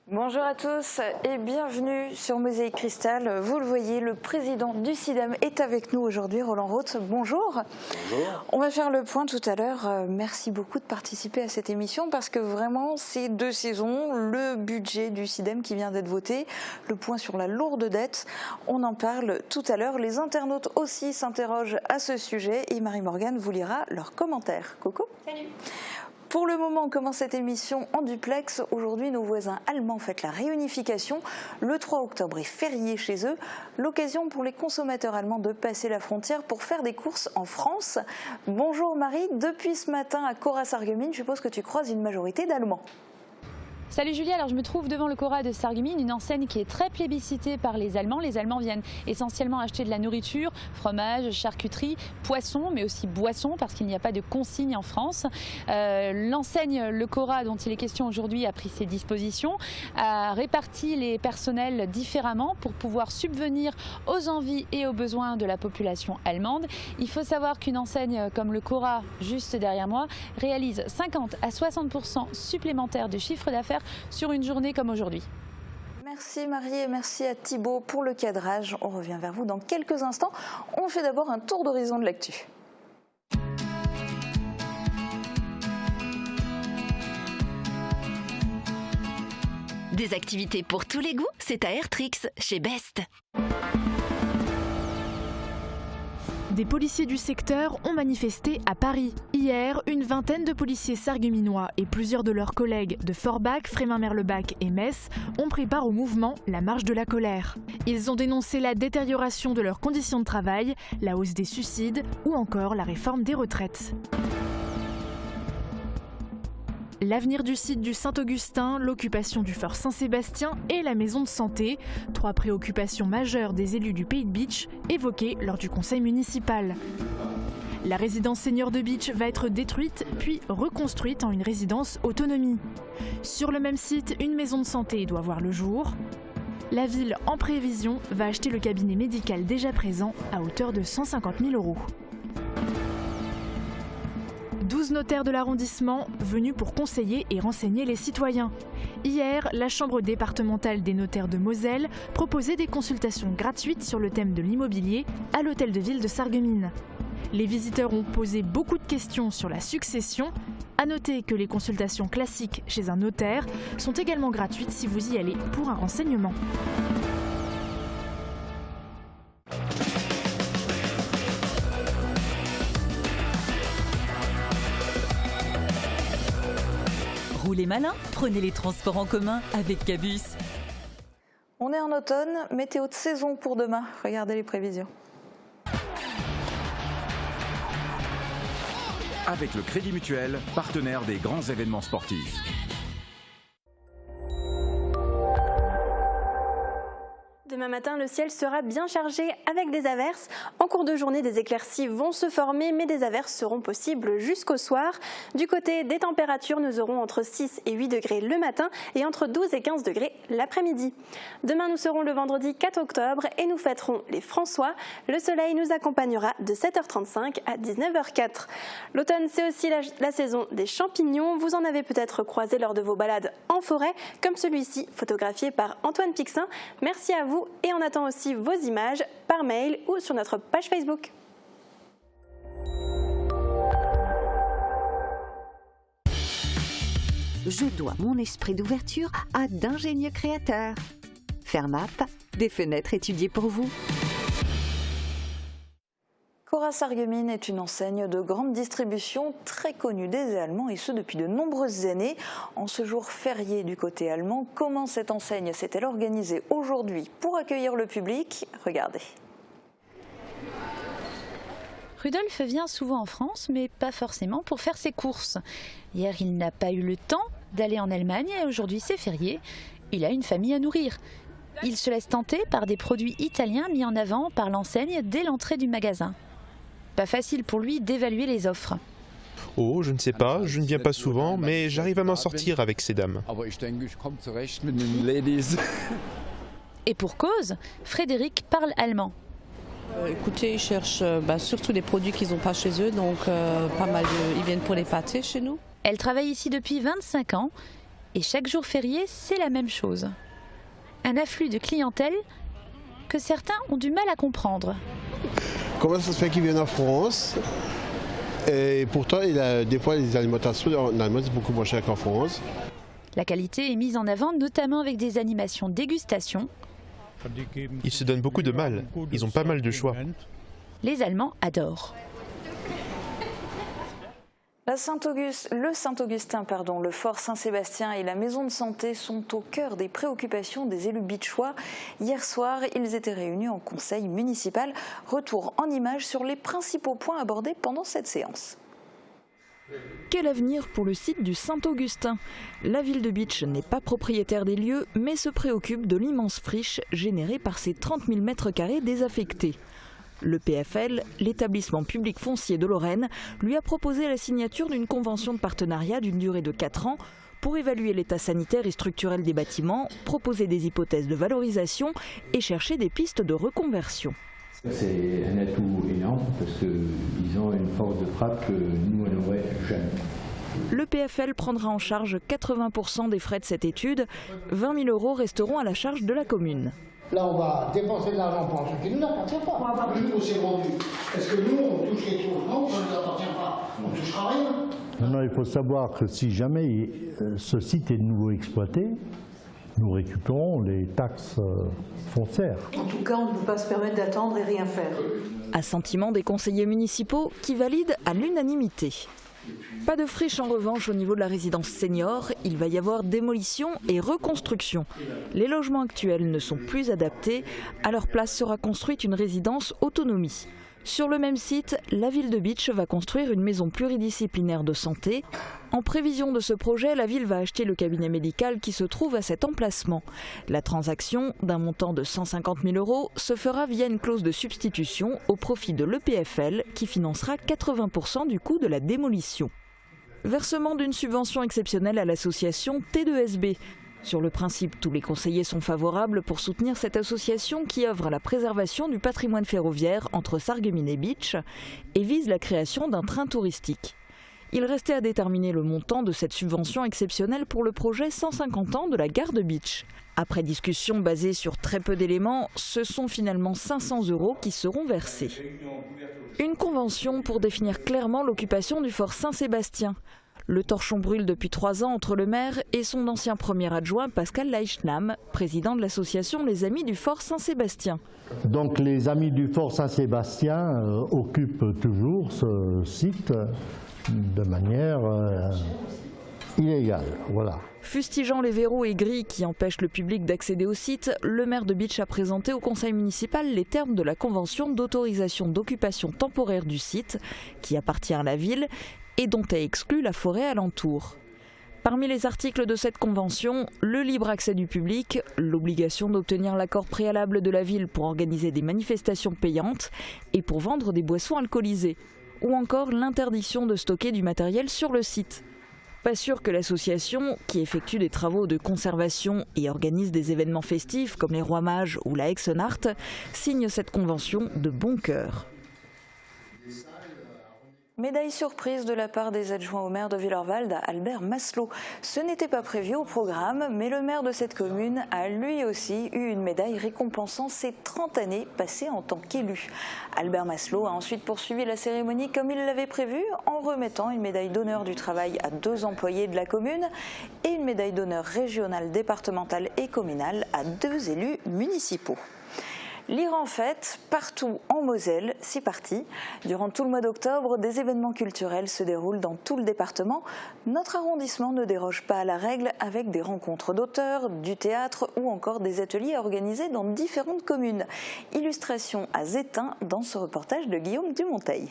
Bonjour à tous et bienvenue sur Mosaïque Cristal. Vous le voyez, le président du CIDEM est avec nous aujourd'hui, Roland Roth. Bonjour. Bonjour. On va faire le point tout à l'heure. Merci beaucoup de participer à cette émission parce que vraiment, ces 2 saisons, le budget du CIDEM qui vient d'être voté, le point sur la lourde dette, on en parle tout à l'heure. Les internautes aussi s'interrogent à ce sujet et Marie-Morgane vous lira leurs commentaires. Coco. Salut. Pour le moment, on commence cette émission en duplex. Aujourd'hui, nos voisins allemands fêtent la réunification. Le 3 octobre est férié chez eux. L'occasion pour les consommateurs allemands de passer la frontière pour faire des courses en France. Bonjour Marie, depuis ce matin à Cora-Sarreguemines, je suppose que tu croises une majorité d'Allemands. Salut Julie, alors je me trouve devant le Cora de Sarreguemines, une enseigne qui est très plébiscitée par les Allemands. Les Allemands viennent essentiellement acheter de la nourriture, fromage, charcuterie, poisson, mais aussi boissons parce qu'il n'y a pas de consigne en France. L'enseigne Le Cora dont il est question aujourd'hui a pris ses dispositions, a réparti les personnels différemment pour pouvoir subvenir aux envies et aux besoins de la population allemande. Il faut savoir qu'une enseigne comme Le Cora, juste derrière moi, réalise 50 à 60% supplémentaires de chiffre d'affaires sur une journée comme aujourd'hui. Merci Marie et merci à Thibaut pour le cadrage. On revient vers vous dans quelques instants. On fait d'abord un tour d'horizon de l'actu. Des activités pour tous les goûts, c'est à Airtrix, chez Best. Des policiers du secteur ont manifesté à Paris. Hier, une vingtaine de policiers sarregueminois et plusieurs de leurs collègues de Forbach, Frémin-Merlebach et Metz ont pris part au mouvement La Marche de la colère. Ils ont dénoncé la détérioration de leurs conditions de travail, la hausse des suicides ou encore la réforme des retraites. L'avenir du site du Saint-Augustin, l'occupation du fort Saint-Sébastien et la maison de santé, 3 préoccupations majeures des élus du Pays de Bitche évoquées lors du conseil municipal. La résidence senior de Bitche va être détruite puis reconstruite en une résidence autonomie. Sur le même site, une maison de santé doit voir le jour. La ville, en prévision, va acheter le cabinet médical déjà présent à hauteur de 150 000 €. 12 notaires de l'arrondissement venus pour conseiller et renseigner les citoyens. Hier, la Chambre départementale des notaires de Moselle proposait des consultations gratuites sur le thème de l'immobilier à l'hôtel de ville de Sarreguemines. Les visiteurs ont posé beaucoup de questions sur la succession. À noter que les consultations classiques chez un notaire sont également gratuites si vous y allez pour un renseignement. Roulez malin, prenez les transports en commun avec Cabus. On est en automne, météo de saison pour demain. Regardez les prévisions. Avec le Crédit Mutuel, partenaire des grands événements sportifs. Demain matin, le ciel sera bien chargé avec des averses. En cours de journée, des éclaircies vont se former, mais des averses seront possibles jusqu'au soir. Du côté des températures, nous aurons entre 6 et 8 degrés le matin et entre 12 et 15 degrés l'après-midi. Demain, nous serons le vendredi 4 octobre et nous fêterons les François. Le soleil nous accompagnera de 7h35 à 19h04. L'automne, c'est aussi la saison des champignons. Vous en avez peut-être croisé lors de vos balades en forêt, comme celui-ci, photographié par Antoine Pixin. Merci à vous. Et on attend aussi vos images par mail ou sur notre page Facebook. Je dois mon esprit d'ouverture à d'ingénieux créateurs. Fermap, des fenêtres étudiées pour vous. Cora-Sarreguemines est une enseigne de grande distribution très connue des Allemands et ce depuis de nombreuses années. En ce jour férié du côté allemand, comment cette enseigne s'est-elle organisée aujourd'hui pour accueillir le public? Regardez. Rudolf vient souvent en France, mais pas forcément pour faire ses courses. Hier, il n'a pas eu le temps d'aller en Allemagne et aujourd'hui, c'est férié. Il a une famille à nourrir. Il se laisse tenter par des produits italiens mis en avant par l'enseigne dès l'entrée du magasin. Pas facile pour lui d'évaluer les offres. Oh, je ne sais pas, je ne viens pas souvent, mais j'arrive à m'en sortir avec ces dames. Et pour cause, Frédéric parle allemand. Écoutez, ils cherchent surtout des produits qu'ils n'ont pas chez eux, donc ils viennent pour les pâtés chez nous. Elle travaille ici depuis 25 ans et chaque jour férié, c'est la même chose. Un afflux de clientèle que certains ont du mal à comprendre. Comment ça se fait qu'ils viennent en France et pourtant, des fois, les alimentations en Allemagne, c'est beaucoup moins cher qu'en France. La qualité est mise en avant notamment avec des animations dégustation. Ils se donnent beaucoup de mal, ils ont pas mal de choix. Les Allemands adorent. Le Saint-Augustin, le Fort Saint-Sébastien et la Maison de Santé sont au cœur des préoccupations des élus bitchois. Hier soir, ils étaient réunis en conseil municipal. Retour en images sur les principaux points abordés pendant cette séance. Quel avenir pour le site du Saint-Augustin? La ville de Bitche n'est pas propriétaire des lieux, mais se préoccupe de l'immense friche générée par ces 30 000 m² désaffectés. Le PFL, l'établissement public foncier de Lorraine, lui a proposé la signature d'une convention de partenariat d'une durée de 4 ans pour évaluer l'état sanitaire et structurel des bâtiments, proposer des hypothèses de valorisation et chercher des pistes de reconversion. C'est un atout énorme parce qu'ils ont une force de frappe que nous, on n'aurait jamais. Le PFL prendra en charge 80% des frais de cette étude. 20 000 € resteront à la charge de la commune. Là, on va dépenser de l'argent pour un truc qui ne nous appartient pas. Le jour où c'est vendu, est-ce que nous, on touche quelque chose? Non, ça ne nous appartient pas. On ne touchera rien. Maintenant, il faut savoir que si jamais ce site est de nouveau exploité, nous récupérons les taxes foncières. En tout cas, on ne peut pas se permettre d'attendre et rien faire. Assentiment des conseillers municipaux qui valident à l'unanimité. Pas de friche en revanche au niveau de la résidence senior, il va y avoir démolition et reconstruction. Les logements actuels ne sont plus adaptés, à leur place sera construite une résidence autonomie. Sur le même site, la ville de Bitche va construire une maison pluridisciplinaire de santé. En prévision de ce projet, la ville va acheter le cabinet médical qui se trouve à cet emplacement. La transaction, d'un montant de 150 000 € se fera via une clause de substitution au profit de l'EPFL qui financera 80% du coût de la démolition. Versement d'une subvention exceptionnelle à l'association T2SB. Sur le principe, tous les conseillers sont favorables pour soutenir cette association qui œuvre à la préservation du patrimoine ferroviaire entre Sarreguemines et Bitche et vise la création d'un train touristique. Il restait à déterminer le montant de cette subvention exceptionnelle pour le projet 150 ans de la gare de Bitche. Après discussion basée sur très peu d'éléments, ce sont finalement 500 € qui seront versés. Une convention pour définir clairement l'occupation du Fort Saint-Sébastien. Le torchon brûle depuis 3 ans entre le maire et son ancien premier adjoint Pascal Leichnam, président de l'association Les Amis du Fort Saint-Sébastien. Donc les Amis du Fort Saint-Sébastien occupent toujours ce site de manière illégale. Voilà. Fustigeant les verrous et grilles qui empêchent le public d'accéder au site, le maire de Bitche a présenté au conseil municipal les termes de la convention d'autorisation d'occupation temporaire du site, qui appartient à la ville et dont est exclue la forêt alentour. Parmi les articles de cette convention, le libre accès du public, l'obligation d'obtenir l'accord préalable de la ville pour organiser des manifestations payantes et pour vendre des boissons alcoolisées, ou encore l'interdiction de stocker du matériel sur le site. Pas sûr que l'association, qui effectue des travaux de conservation et organise des événements festifs comme les Rois Mages ou la Hexenart, signe cette convention de bon cœur. Médaille surprise de la part des adjoints au maire de Willerwald à Albert Masselot. Ce n'était pas prévu au programme, mais le maire de cette commune a lui aussi eu une médaille récompensant ses 30 années passées en tant qu'élu. Albert Masselot a ensuite poursuivi la cérémonie comme il l'avait prévu en remettant une médaille d'honneur du travail à 2 employés de la commune et une médaille d'honneur régionale, départementale et communale à 2 élus municipaux. Lire en fête, partout en Moselle, c'est parti. Durant tout le mois d'octobre, des événements culturels se déroulent dans tout le département. Notre arrondissement ne déroge pas à la règle avec des rencontres d'auteurs, du théâtre ou encore des ateliers organisés dans différentes communes. Illustration à Zétain dans ce reportage de Guillaume Dumonteil.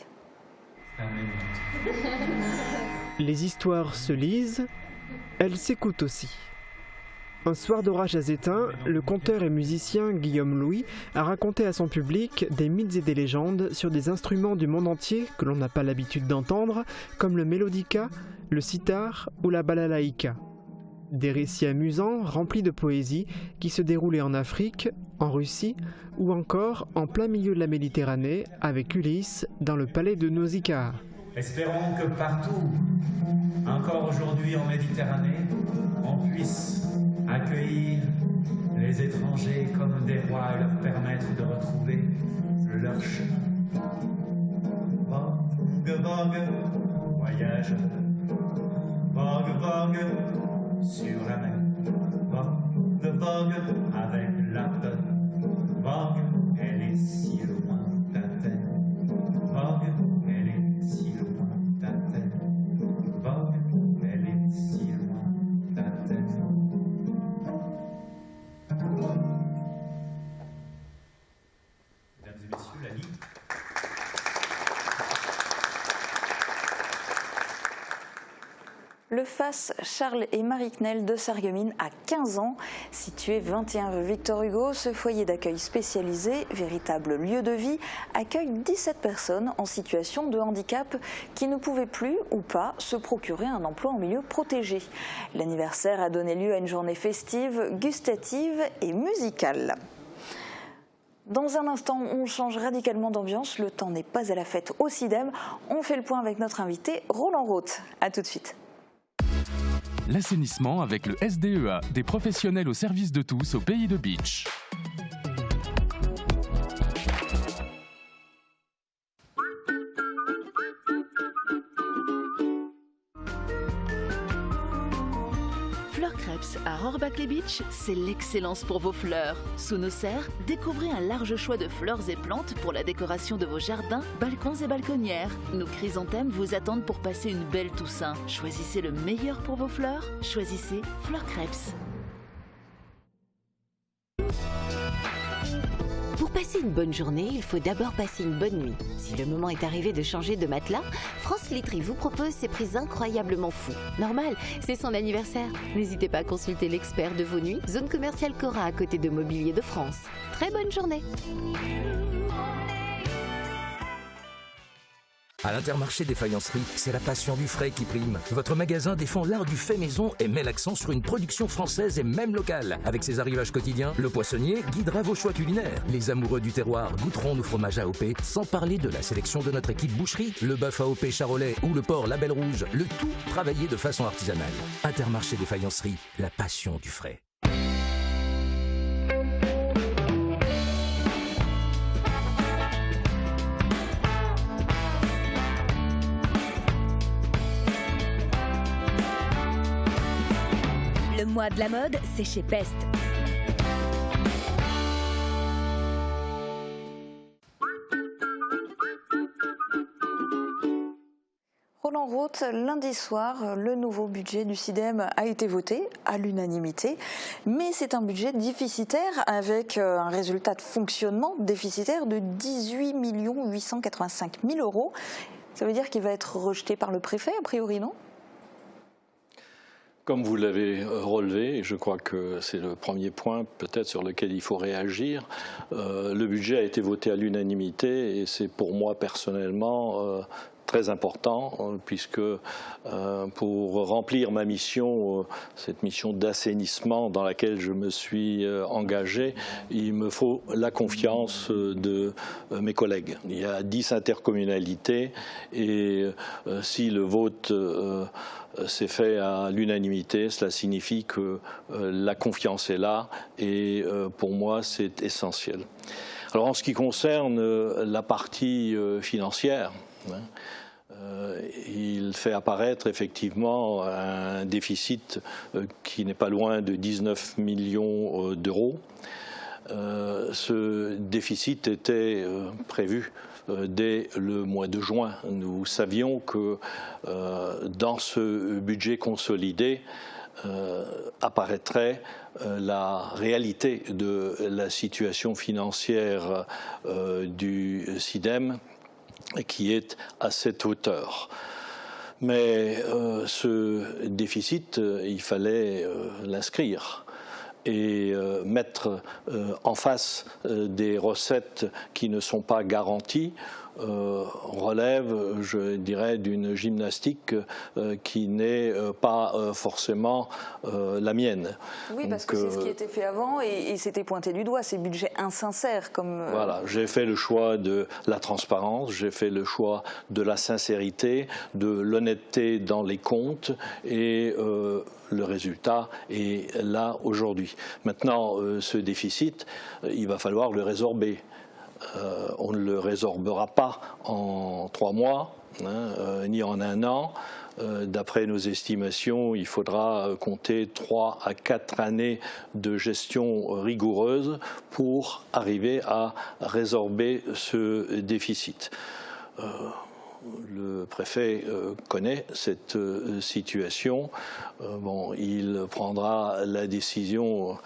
Les histoires se lisent, elles s'écoutent aussi. Un soir d'orage à Zétain, le conteur et musicien Guillaume Louis a raconté à son public des mythes et des légendes sur des instruments du monde entier que l'on n'a pas l'habitude d'entendre, comme le mélodica, le sitar ou la balalaïka. Des récits amusants, remplis de poésie, qui se déroulaient en Afrique, en Russie, ou encore en plein milieu de la Méditerranée avec Ulysse dans le palais de Nausicaa. Espérons que partout, encore aujourd'hui en Méditerranée, on puisse accueillir les étrangers comme des rois et leur permettre de retrouver leur chemin. Vogue, vogue, voyage. Vogue, vogue, sur la mer. Vogue, vogue, avec la peur. Vogue, elle est si loin ta terre. Vogue, elle est si loin ta terre. Vogue, elle est si loin ta terre. Mesdames et messieurs, la Ligue. Le FAS Charles et Marie Knell de Sarreguemines a 15 ans. Situé 21 rue Victor Hugo, ce foyer d'accueil spécialisé, véritable lieu de vie, accueille 17 personnes en situation de handicap qui ne pouvaient plus ou pas se procurer un emploi en milieu protégé. L'anniversaire a donné lieu à une journée festive, gustative et musicale. Dans un instant, on change radicalement d'ambiance. Le temps n'est pas à la fête au CIDEM. On fait le point avec notre invité Roland Roth. A tout de suite. L'assainissement avec le SDEA, des professionnels au service de tous au pays de Bitche. Fleur Crêpes à Rohrbach-les-Bitches, c'est l'excellence pour vos fleurs. Sous nos serres, découvrez un large choix de fleurs et plantes pour la décoration de vos jardins, balcons et balconnières. Nos chrysanthèmes vous attendent pour passer une belle Toussaint. Choisissez le meilleur pour vos fleurs, choisissez Fleur Crêpes. Pour passer une bonne journée, il faut d'abord passer une bonne nuit. Si le moment est arrivé de changer de matelas, France Literie vous propose ces prix incroyablement fous. Normal, c'est son anniversaire. N'hésitez pas à consulter l'expert de vos nuits, zone commerciale Cora à côté de Mobilier de France. Très bonne journée. À l'Intermarché des faïenceries, c'est la passion du frais qui prime. Votre magasin défend l'art du fait maison et met l'accent sur une production française et même locale. Avec ses arrivages quotidiens, le poissonnier guidera vos choix culinaires. Les amoureux du terroir goûteront nos fromages AOP, sans parler de la sélection de notre équipe boucherie, le bœuf AOP charolais ou le porc Label Rouge, le tout travaillé de façon artisanale. Intermarché des faïenceries, la passion du frais. Le mois de la mode, c'est chez Best. Roland Roth, lundi soir, le nouveau budget du CIDEM a été voté à l'unanimité, mais c'est un budget déficitaire avec un résultat de fonctionnement déficitaire de 18 885 000 €. Ça veut dire qu'il va être rejeté par le préfet, a priori, non ? Comme vous l'avez relevé, et je crois que c'est le premier point peut-être sur lequel il faut réagir, le budget a été voté à l'unanimité et c'est pour moi personnellement très important puisque pour remplir ma mission, cette mission d'assainissement dans laquelle je me suis engagé, il me faut la confiance de mes collègues. Il y a 10 intercommunalités et si le vote c'est fait à l'unanimité, cela signifie que la confiance est là et pour moi c'est essentiel. Alors en ce qui concerne la partie financière, il fait apparaître effectivement un déficit qui n'est pas loin de 19 millions d'euros. Ce déficit était prévu dès le mois de juin. Nous savions que dans ce budget consolidé apparaîtrait la réalité de la situation financière du CIDEM qui est à cette hauteur. Mais ce déficit, il fallait l'inscrire et mettre en face des recettes qui ne sont pas garanties relève, je dirais, d'une gymnastique qui n'est pas forcément la mienne. Oui, parce que c'est ce qui était fait avant et c'était pointé du doigt, ces budgets insincères. Voilà, j'ai fait le choix de la transparence, j'ai fait le choix de la sincérité, de l'honnêteté dans les comptes et le résultat est là aujourd'hui. Maintenant, ce déficit, il va falloir le résorber. On ne le résorbera pas en 3 mois, ni en 1 an. D'après nos estimations, il faudra compter 3 à 4 années de gestion rigoureuse pour arriver à résorber ce déficit. Le préfet connaît cette situation. Il prendra la décision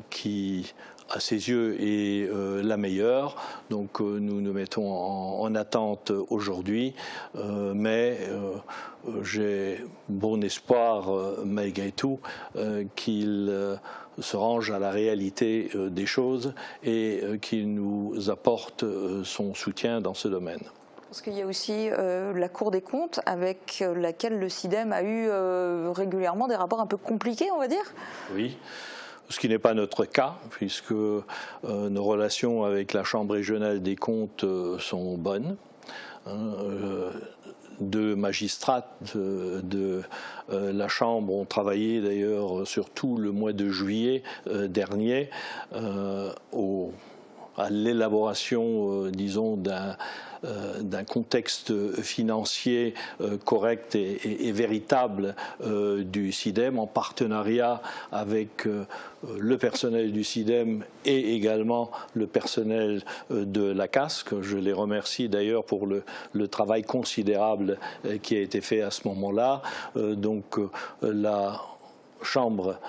qui, à ses yeux, est la meilleure. Donc nous nous mettons en attente aujourd'hui, mais j'ai bon espoir malgré tout qu'il se range à la réalité des choses et qu'il nous apporte son soutien dans ce domaine. Parce qu'il y a aussi la Cour des comptes avec laquelle le SIDEM a eu régulièrement des rapports un peu compliqués, on va dire. Oui. Ce qui n'est pas notre cas, puisque nos relations avec la Chambre régionale des comptes sont bonnes. 2 magistrates de la Chambre ont travaillé d'ailleurs sur tout le mois de juillet dernier à l'élaboration, disons, d'un contexte financier correct et véritable du SIDEM, en partenariat avec le personnel du SIDEM et également le personnel de la CASC. Je les remercie d'ailleurs pour le travail considérable qui a été fait à ce moment-là. Donc la Chambre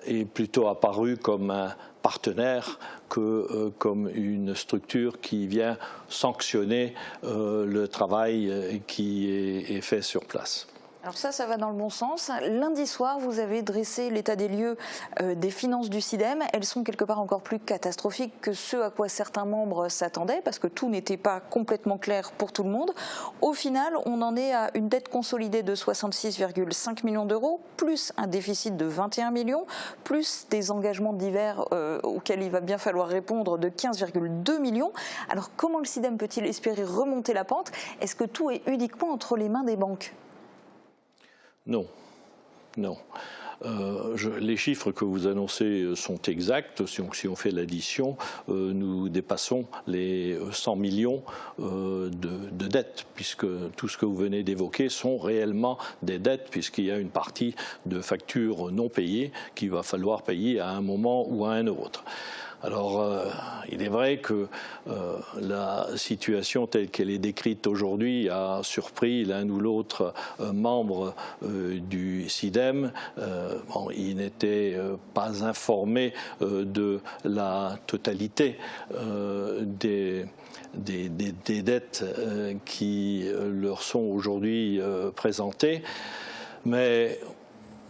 est plutôt apparue comme un partenaire que comme une structure qui vient sanctionner le travail qui est fait sur place. Alors ça va dans le bon sens. Lundi soir, vous avez dressé l'état des lieux des finances du SIDEM. Elles sont quelque part encore plus catastrophiques que ce à quoi certains membres s'attendaient, parce que tout n'était pas complètement clair pour tout le monde. Au final, on en est à une dette consolidée de 66,5 millions d'euros, plus un déficit de 21 millions, plus des engagements divers auxquels il va bien falloir répondre de 15,2 millions. Alors comment le SIDEM peut-il espérer remonter la pente? Est-ce que tout est uniquement entre les mains des banques? Non, non. Les chiffres que vous annoncez sont exacts. Si on fait l'addition, nous dépassons les 100 millions de dettes, puisque tout ce que vous venez d'évoquer sont réellement des dettes, puisqu'il y a une partie de factures non payées qu'il va falloir payer à un moment ou à un autre. Alors, il est vrai que la situation telle qu'elle est décrite aujourd'hui a surpris l'un ou l'autre membre du SIDEM. Il n'était pas informé de la totalité des dettes qui leur sont aujourd'hui présentées, mais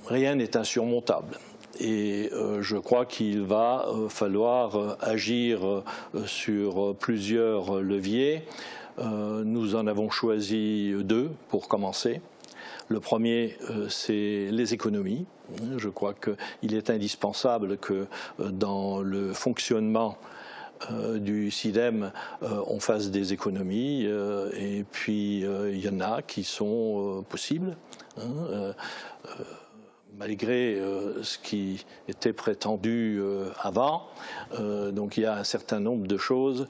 rien n'est insurmontable. Et je crois qu'il va falloir agir sur plusieurs leviers. Nous en avons choisi 2 pour commencer. Le premier, c'est les économies. Je crois qu'il est indispensable que dans le fonctionnement du SIDEM, on fasse des économies. Et puis, il y en a qui sont possibles. Malgré ce qui était prétendu avant. Donc il y a un certain nombre de choses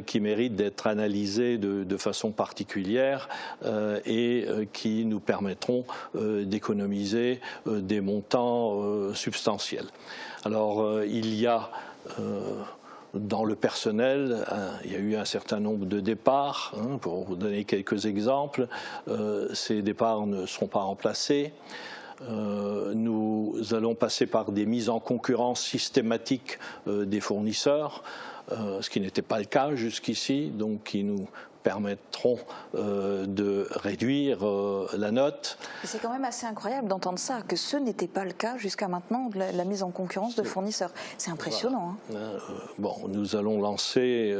qui méritent d'être analysées de façon particulière et qui nous permettront d'économiser des montants substantiels. Alors il y a dans le personnel, il y a eu un certain nombre de départs. Pour vous donner quelques exemples, ces départs ne seront pas remplacés. Nous allons passer par des mises en concurrence systématiques des fournisseurs. ce qui n'était pas le cas jusqu'ici, donc qui nous permettront de réduire la note. C'est quand même assez incroyable d'entendre ça, que ce n'était pas le cas jusqu'à maintenant, de la mise en concurrence de fournisseurs. C'est impressionnant. Voilà. Bon, nous allons lancer,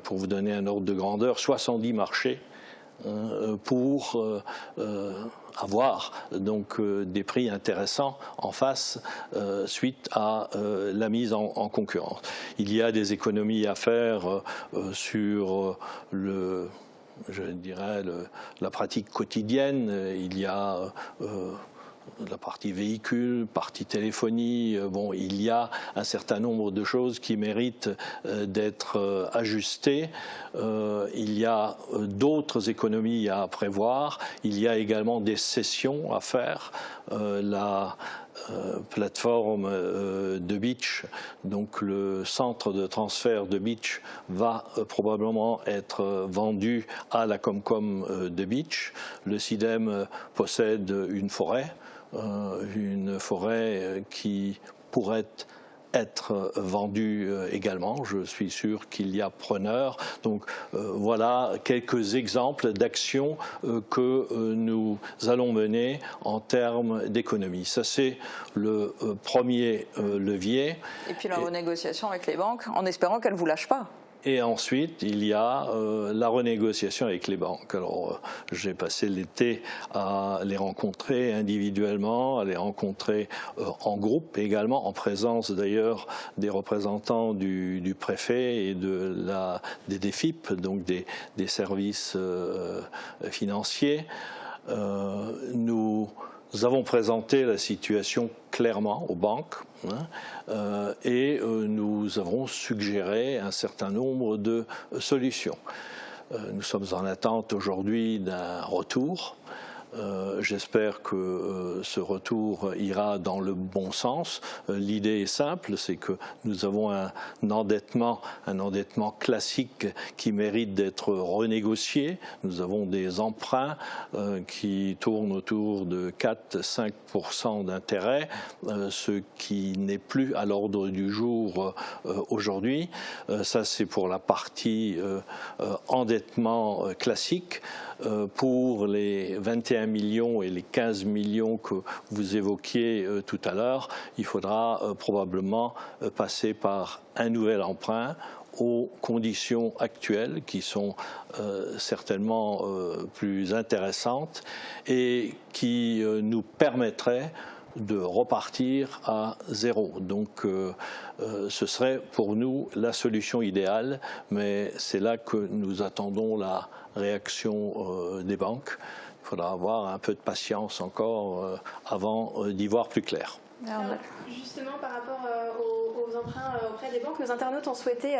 pour vous donner un ordre de grandeur, 70 marchés pour avoir donc des prix intéressants en face suite à la mise en concurrence. Il y a des économies à faire sur je dirais la pratique quotidienne. Il y a la partie véhicule, partie téléphonie, bon, il y a un certain nombre de choses qui méritent d'être ajustées. Il y a d'autres économies à prévoir. Il y a également des cessions à faire. La plateforme de Beach, donc le centre de transfert de Beach, va probablement être vendu à la Comcom de Beach. Le SIDEM possède une forêt qui pourrait être vendue également. Je suis sûr qu'il y a preneur. Donc voilà quelques exemples d'actions que nous allons mener en termes d'économie. Ça, c'est le premier levier. Et puis la renégociation avec les banques, en espérant qu'elles ne vous lâchent pas. Et ensuite, il y a la renégociation avec les banques. Alors, j'ai passé l'été à les rencontrer individuellement, à les rencontrer en groupe également, en présence d'ailleurs des représentants du préfet et des DFIP, donc des services financiers. Nous avons présenté la situation clairement aux banques et nous avons suggéré un certain nombre de solutions. Nous sommes en attente aujourd'hui d'un retour. J'espère que ce retour ira dans le bon sens. L'idée est simple, c'est que nous avons un endettement classique qui mérite d'être renégocié. Nous avons des emprunts qui tournent autour de 4-5% d'intérêt, ce qui n'est plus à l'ordre du jour aujourd'hui. Ça, c'est pour la partie endettement classique. Pour les 21 millions et les 15 millions que vous évoquiez tout à l'heure, il faudra probablement passer par un nouvel emprunt aux conditions actuelles qui sont certainement plus intéressantes et qui nous permettraient de repartir à zéro. Donc ce serait pour nous la solution idéale, mais c'est là que nous attendons la réaction des banques. Il faudra avoir un peu de patience encore avant d'y voir plus clair. Alors, justement, par rapport aux emprunts auprès des banques, nos internautes ont souhaité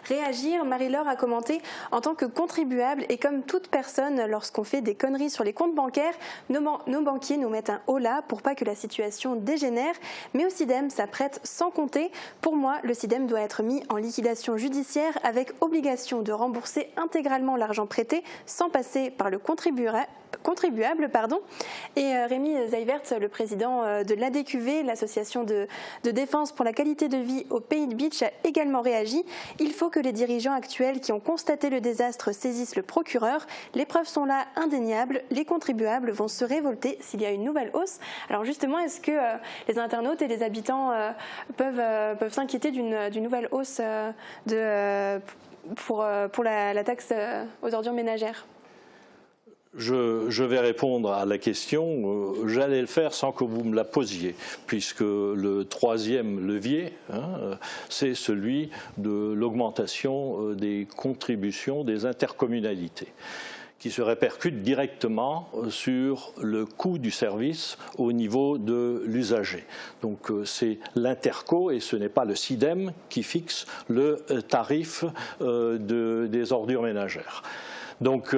réagir. Marie-Laure a commenté: en tant que contribuable et comme toute personne, lorsqu'on fait des conneries sur les comptes bancaires, nos banquiers nous mettent un holà pour pas que la situation dégénère. Mais au SIDEM, ça prête sans compter. Pour moi, le SIDEM doit être mis en liquidation judiciaire avec obligation de rembourser intégralement l'argent prêté sans passer par le contribuable. Et Rémi Zeivert, le président de l'ADQV, l'association de défense pour la qualité de vie au Pays de Beach, a également réagi. Il faut que les dirigeants actuels qui ont constaté le désastre saisissent le procureur. Les preuves sont là, indéniables. Les contribuables vont se révolter s'il y a une nouvelle hausse. Alors justement, est-ce que les internautes et les habitants peuvent s'inquiéter d'une nouvelle hausse pour la taxe aux ordures ménagères ? Je vais répondre à la question. J'allais le faire sans que vous me la posiez, puisque le troisième levier, c'est celui de l'augmentation des contributions des intercommunalités, qui se répercute directement sur le coût du service au niveau de l'usager. Donc c'est l'Interco et ce n'est pas le SIDEM qui fixe le tarif des ordures ménagères. Donc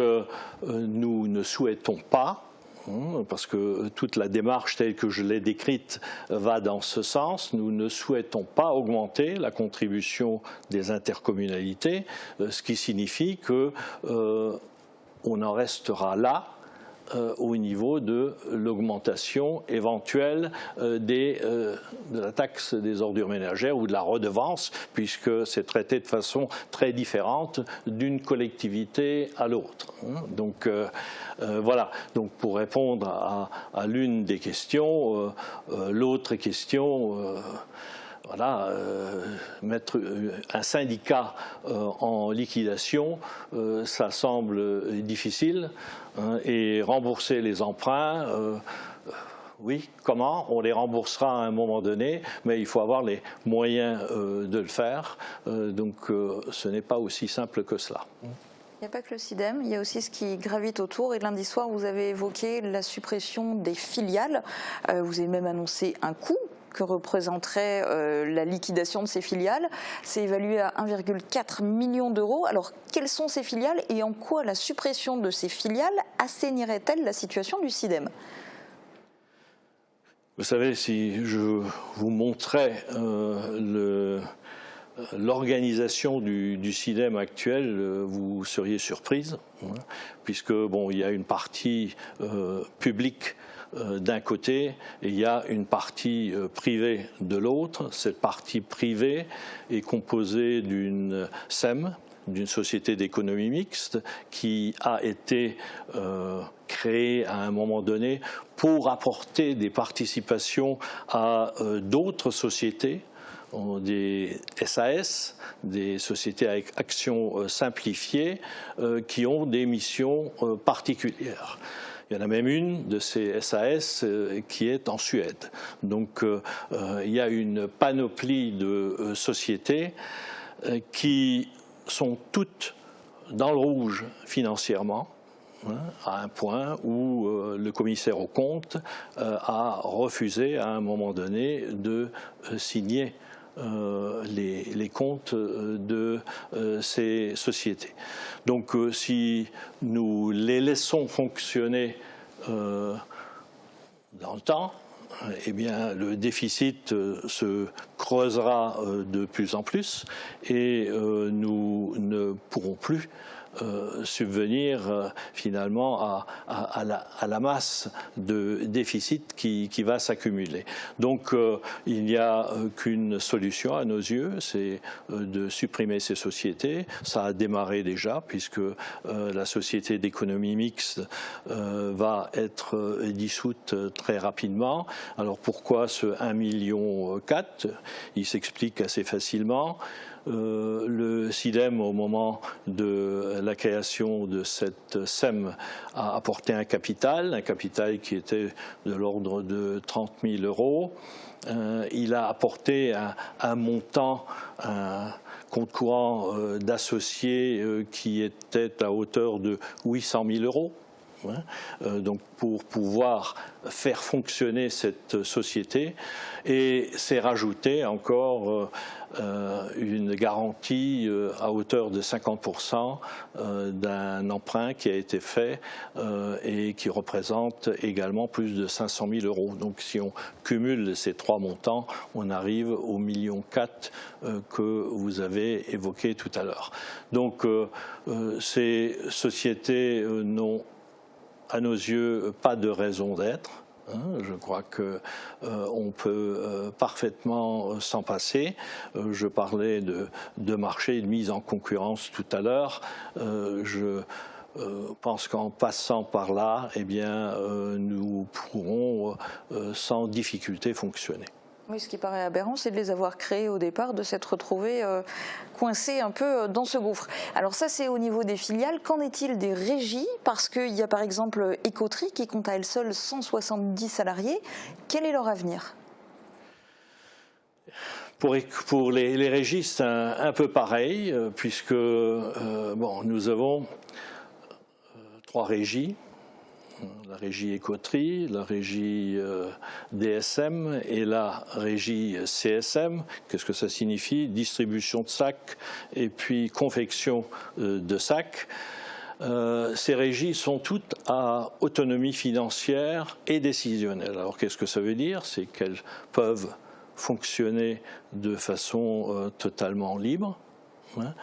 nous ne souhaitons pas, parce que toute la démarche telle que je l'ai décrite va dans ce sens, nous ne souhaitons pas augmenter la contribution des intercommunalités, ce qui signifie qu'on en restera là au niveau de l'augmentation éventuelle de la taxe des ordures ménagères ou de la redevance, puisque c'est traité de façon très différente d'une collectivité à l'autre. Donc voilà, donc pour répondre à l'une des questions, l'autre question, voilà, mettre un syndicat en liquidation, ça semble difficile, hein, et rembourser les emprunts, oui, comment? On les remboursera à un moment donné, mais il faut avoir les moyens de le faire, donc ce n'est pas aussi simple que cela. Il n'y a pas que le SIDEM, il y a aussi ce qui gravite autour. Et lundi soir, vous avez évoqué la suppression des filiales. Vous avez même annoncé un coût que représenterait la liquidation de ces filiales. C'est évalué à 1,4 million d'euros. Alors, quelles sont ces filiales et en quoi la suppression de ces filiales assainirait-elle la situation du SIDEM ? Vous savez, si je vous montrais l'organisation du SIDEM actuel, vous seriez surprise, hein, puisque bon, il y a une partie publique d'un côté et il y a une partie privée de l'autre. Cette partie privée est composée d'une SEM, d'une société d'économie mixte, qui a été créée à un moment donné pour apporter des participations à d'autres sociétés, des SAS, des sociétés avec action simplifiée, qui ont des missions particulières. Il y en a même une de ces SAS qui est en Suède. Donc il y a une panoplie de sociétés qui sont toutes dans le rouge financièrement, hein, à un point où le commissaire aux comptes a refusé à un moment donné de signer les comptes de ces sociétés. Donc si nous les laissons fonctionner dans le temps, eh bien, le déficit se creusera de plus en plus et nous ne pourrons plus subvenir finalement à la masse de déficit qui va s'accumuler. Donc il n'y a qu'une solution à nos yeux, c'est de supprimer ces sociétés. Ça a démarré déjà puisque la société d'économie mixte va être dissoute très rapidement. Alors pourquoi ce 1,4 million? Il s'explique assez facilement. Le SIDEM, au moment de la création de cette SEM, a apporté un capital qui était de l'ordre de 30 000 euros. Il a apporté un montant, un compte courant d'associés qui était à hauteur de 800 000 euros. Donc pour pouvoir faire fonctionner cette société, et c'est rajouté encore une garantie à hauteur de 50% d'un emprunt qui a été fait et qui représente également plus de 500 000 euros. Donc si on cumule ces trois montants, on arrive au 1,4 million que vous avez évoqué tout à l'heure. Donc ces sociétés n'ont à nos yeux pas de raison d'être. Je crois qu'on peut parfaitement s'en passer. Je parlais de marché et de mise en concurrence tout à l'heure. Je pense qu'en passant par là, eh bien, nous pourrons sans difficulté fonctionner. Oui, ce qui paraît aberrant, c'est de les avoir créés au départ, de s'être retrouvés coincés un peu dans ce gouffre. Alors ça, c'est au niveau des filiales. Qu'en est-il des régies? Parce qu'il y a par exemple Écoterie qui compte à elle seule 170 salariés. Quel est leur avenir? Pour les régies, c'est un peu pareil, puisque bon, nous avons 3 régies. La régie Écoterie, la régie DSM et la régie CSM. Qu'est-ce que ça signifie? Distribution de sacs et puis confection de sacs. Ces régies sont toutes à autonomie financière et décisionnelle. Alors qu'est-ce que ça veut dire? C'est qu'elles peuvent fonctionner de façon totalement libre, hein,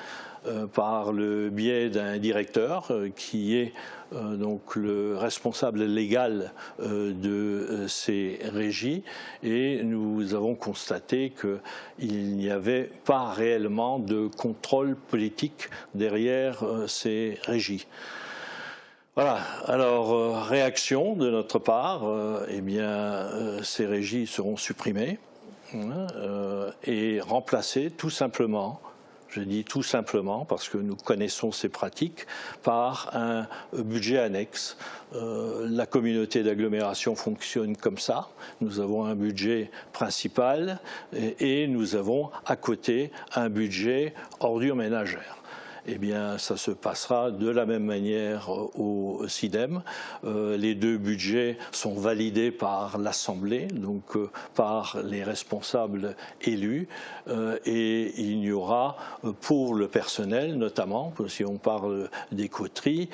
par le biais d'un directeur qui est donc le responsable légal de ces régies, et nous avons constaté qu'il n'y avait pas réellement de contrôle politique derrière ces régies. Voilà, alors réaction de notre part, eh bien ces régies seront supprimées et remplacées tout simplement, je dis tout simplement parce que nous connaissons ces pratiques, par un budget annexe. La communauté d'agglomération fonctionne comme ça. Nous avons un budget principal et nous avons à côté un budget ordures ménagères. Eh bien, ça se passera de la même manière au CIDEM. Les deux budgets sont validés par l'Assemblée, donc par les responsables élus, et il n'y aura pour le personnel, notamment, si on parle des coteries,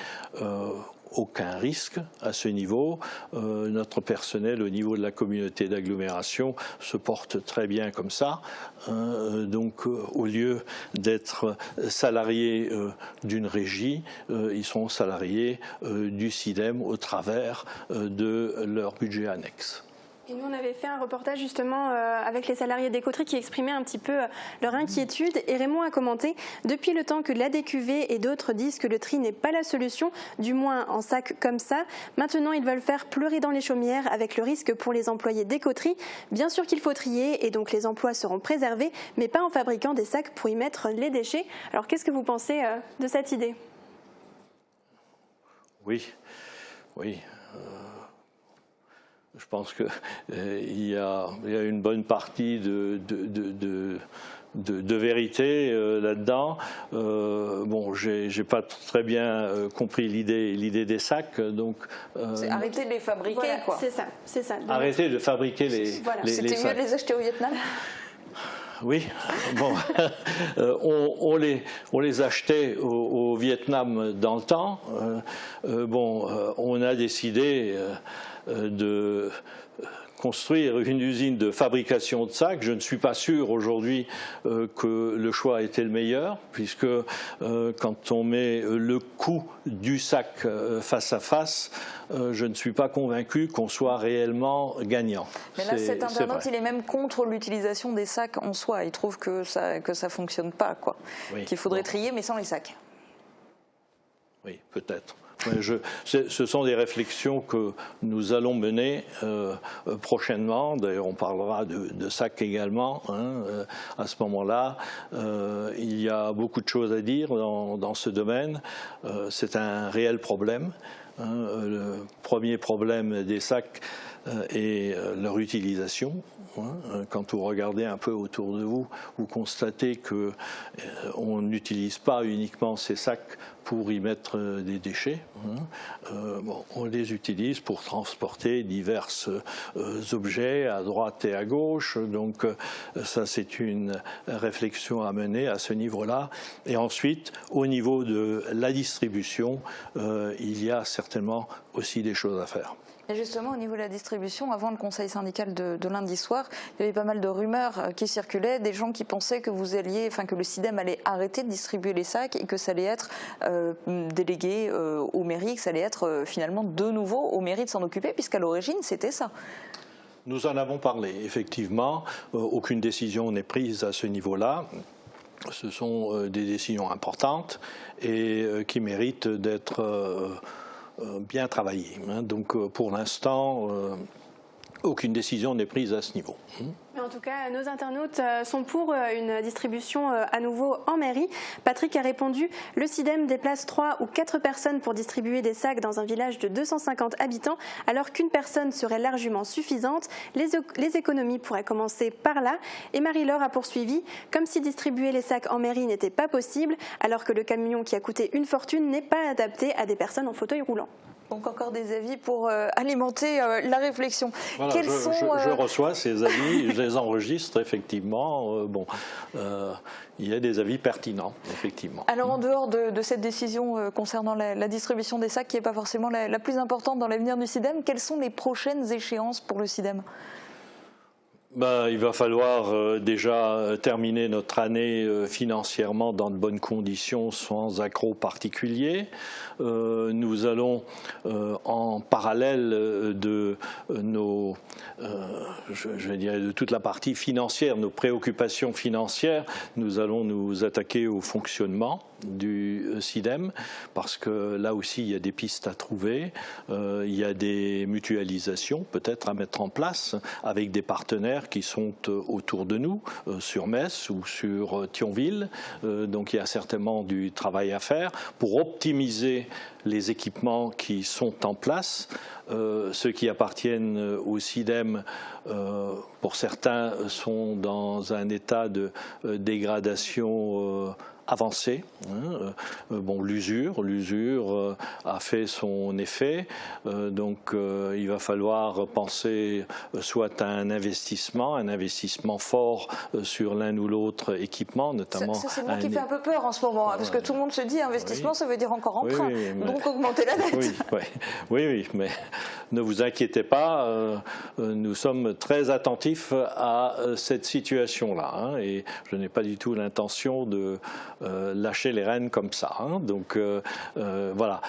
aucun risque à ce niveau. Notre personnel au niveau de la communauté d'agglomération se porte très bien comme ça. Donc au lieu d'être salariés d'une régie, ils seront salariés du CIDEM au travers de leur budget annexe. Et nous, on avait fait un reportage justement avec les salariés des coteries qui exprimaient un petit peu leur inquiétude. Et Raymond a commenté « Depuis le temps que l'ADQV et d'autres disent que le tri n'est pas la solution, du moins en sac comme ça, maintenant ils veulent faire pleurer dans les chaumières avec le risque pour les employés des coteries. Bien sûr qu'il faut trier et donc les emplois seront préservés, mais pas en fabriquant des sacs pour y mettre les déchets. » Alors qu'est-ce que vous pensez de cette idée ? Oui. Je pense qu'il y a une bonne partie de vérité là-dedans. Bon, j'ai pas très bien compris l'idée des sacs, donc. C'est arrêter de les fabriquer, voilà, quoi. C'est ça. Donc, arrêter de fabriquer les sacs. C'était mieux de les acheter au Vietnam. Oui, bon, on les achetait au Vietnam dans le temps. On a décidé de construire une usine de fabrication de sacs. Je ne suis pas sûr aujourd'hui que le choix a été le meilleur, puisque quand on met le coût du sac face à face, je ne suis pas convaincu qu'on soit réellement gagnant. Mais là, cet internaute, il est même contre l'utilisation des sacs en soi. Il trouve que ça fonctionne pas, quoi. Oui, qu'il faudrait trier, mais sans les sacs. Oui, peut-être. Ce sont des réflexions que nous allons mener prochainement. D'ailleurs, on parlera de sacs également à ce moment-là. Il y a beaucoup de choses à dire dans ce domaine. C'est un réel problème. Le premier problème des sacs est leur utilisation. Quand vous regardez un peu autour de vous, vous constatez qu'on n'utilise pas uniquement ces sacs pour y mettre des déchets. On les utilise pour transporter divers objets à droite et à gauche. Donc ça, c'est une réflexion à mener à ce niveau-là. Et ensuite, au niveau de la distribution, il y a certainement aussi des choses à faire. Et justement, au niveau de la distribution, avant le conseil syndical de lundi soir, il y avait pas mal de rumeurs qui circulaient, des gens qui pensaient que que le CIDEM allait arrêter de distribuer les sacs et que ça allait être délégué aux mairies, que ça allait être finalement de nouveau aux mairies de s'en occuper, puisqu'à l'origine, c'était ça. Nous en avons parlé, effectivement. Aucune décision n'est prise à ce niveau-là. Ce sont des décisions importantes et qui méritent d'être bien travaillé. Donc pour l'instant, aucune décision n'est prise à ce niveau. Mais en tout cas, nos internautes sont pour une distribution à nouveau en mairie. Patrick a répondu « Le CIDEM déplace 3 ou 4 personnes pour distribuer des sacs dans un village de 250 habitants, alors qu'une personne serait largement suffisante. Les économies pourraient commencer par là. » Et Marie-Laure a poursuivi « Comme si distribuer les sacs en mairie n'était pas possible, alors que le camion qui a coûté une fortune n'est pas adapté à des personnes en fauteuil roulant. » Donc encore des avis pour alimenter la réflexion. Voilà, je reçois ces avis, je les enregistre effectivement. Il y a des avis pertinents, effectivement. Alors en dehors de cette décision concernant la distribution des sacs, qui n'est pas forcément la plus importante dans l'avenir du CIDEM, quelles sont les prochaines échéances pour le CIDEM ? Il va falloir déjà terminer notre année financièrement dans de bonnes conditions, sans accroc particulier. Nous allons, en parallèle de nos, je dirais, de toute la partie financière, nos préoccupations financières, nous allons nous attaquer au fonctionnement du SIDEM, parce que là aussi il y a des pistes à trouver, il y a des mutualisations peut-être à mettre en place avec des partenaires qui sont autour de nous, sur Metz ou sur Thionville. Donc il y a certainement du travail à faire pour optimiser les équipements qui sont en place. Ceux qui appartiennent au SIDEM, pour certains, sont dans un état de dégradation avancé. L'usure a fait son effet, donc il va falloir penser soit à un investissement fort sur l'un ou l'autre équipement, notamment. Ça c'est moi qui fait un peu peur en ce moment, parce que tout le monde se dit investissement, ça veut dire encore emprunt, donc augmenter la dette. Oui, mais ne vous inquiétez pas, nous sommes très attentifs à cette situation-là, et je n'ai pas du tout l'intention de lâcher les rênes comme ça. Donc voilà.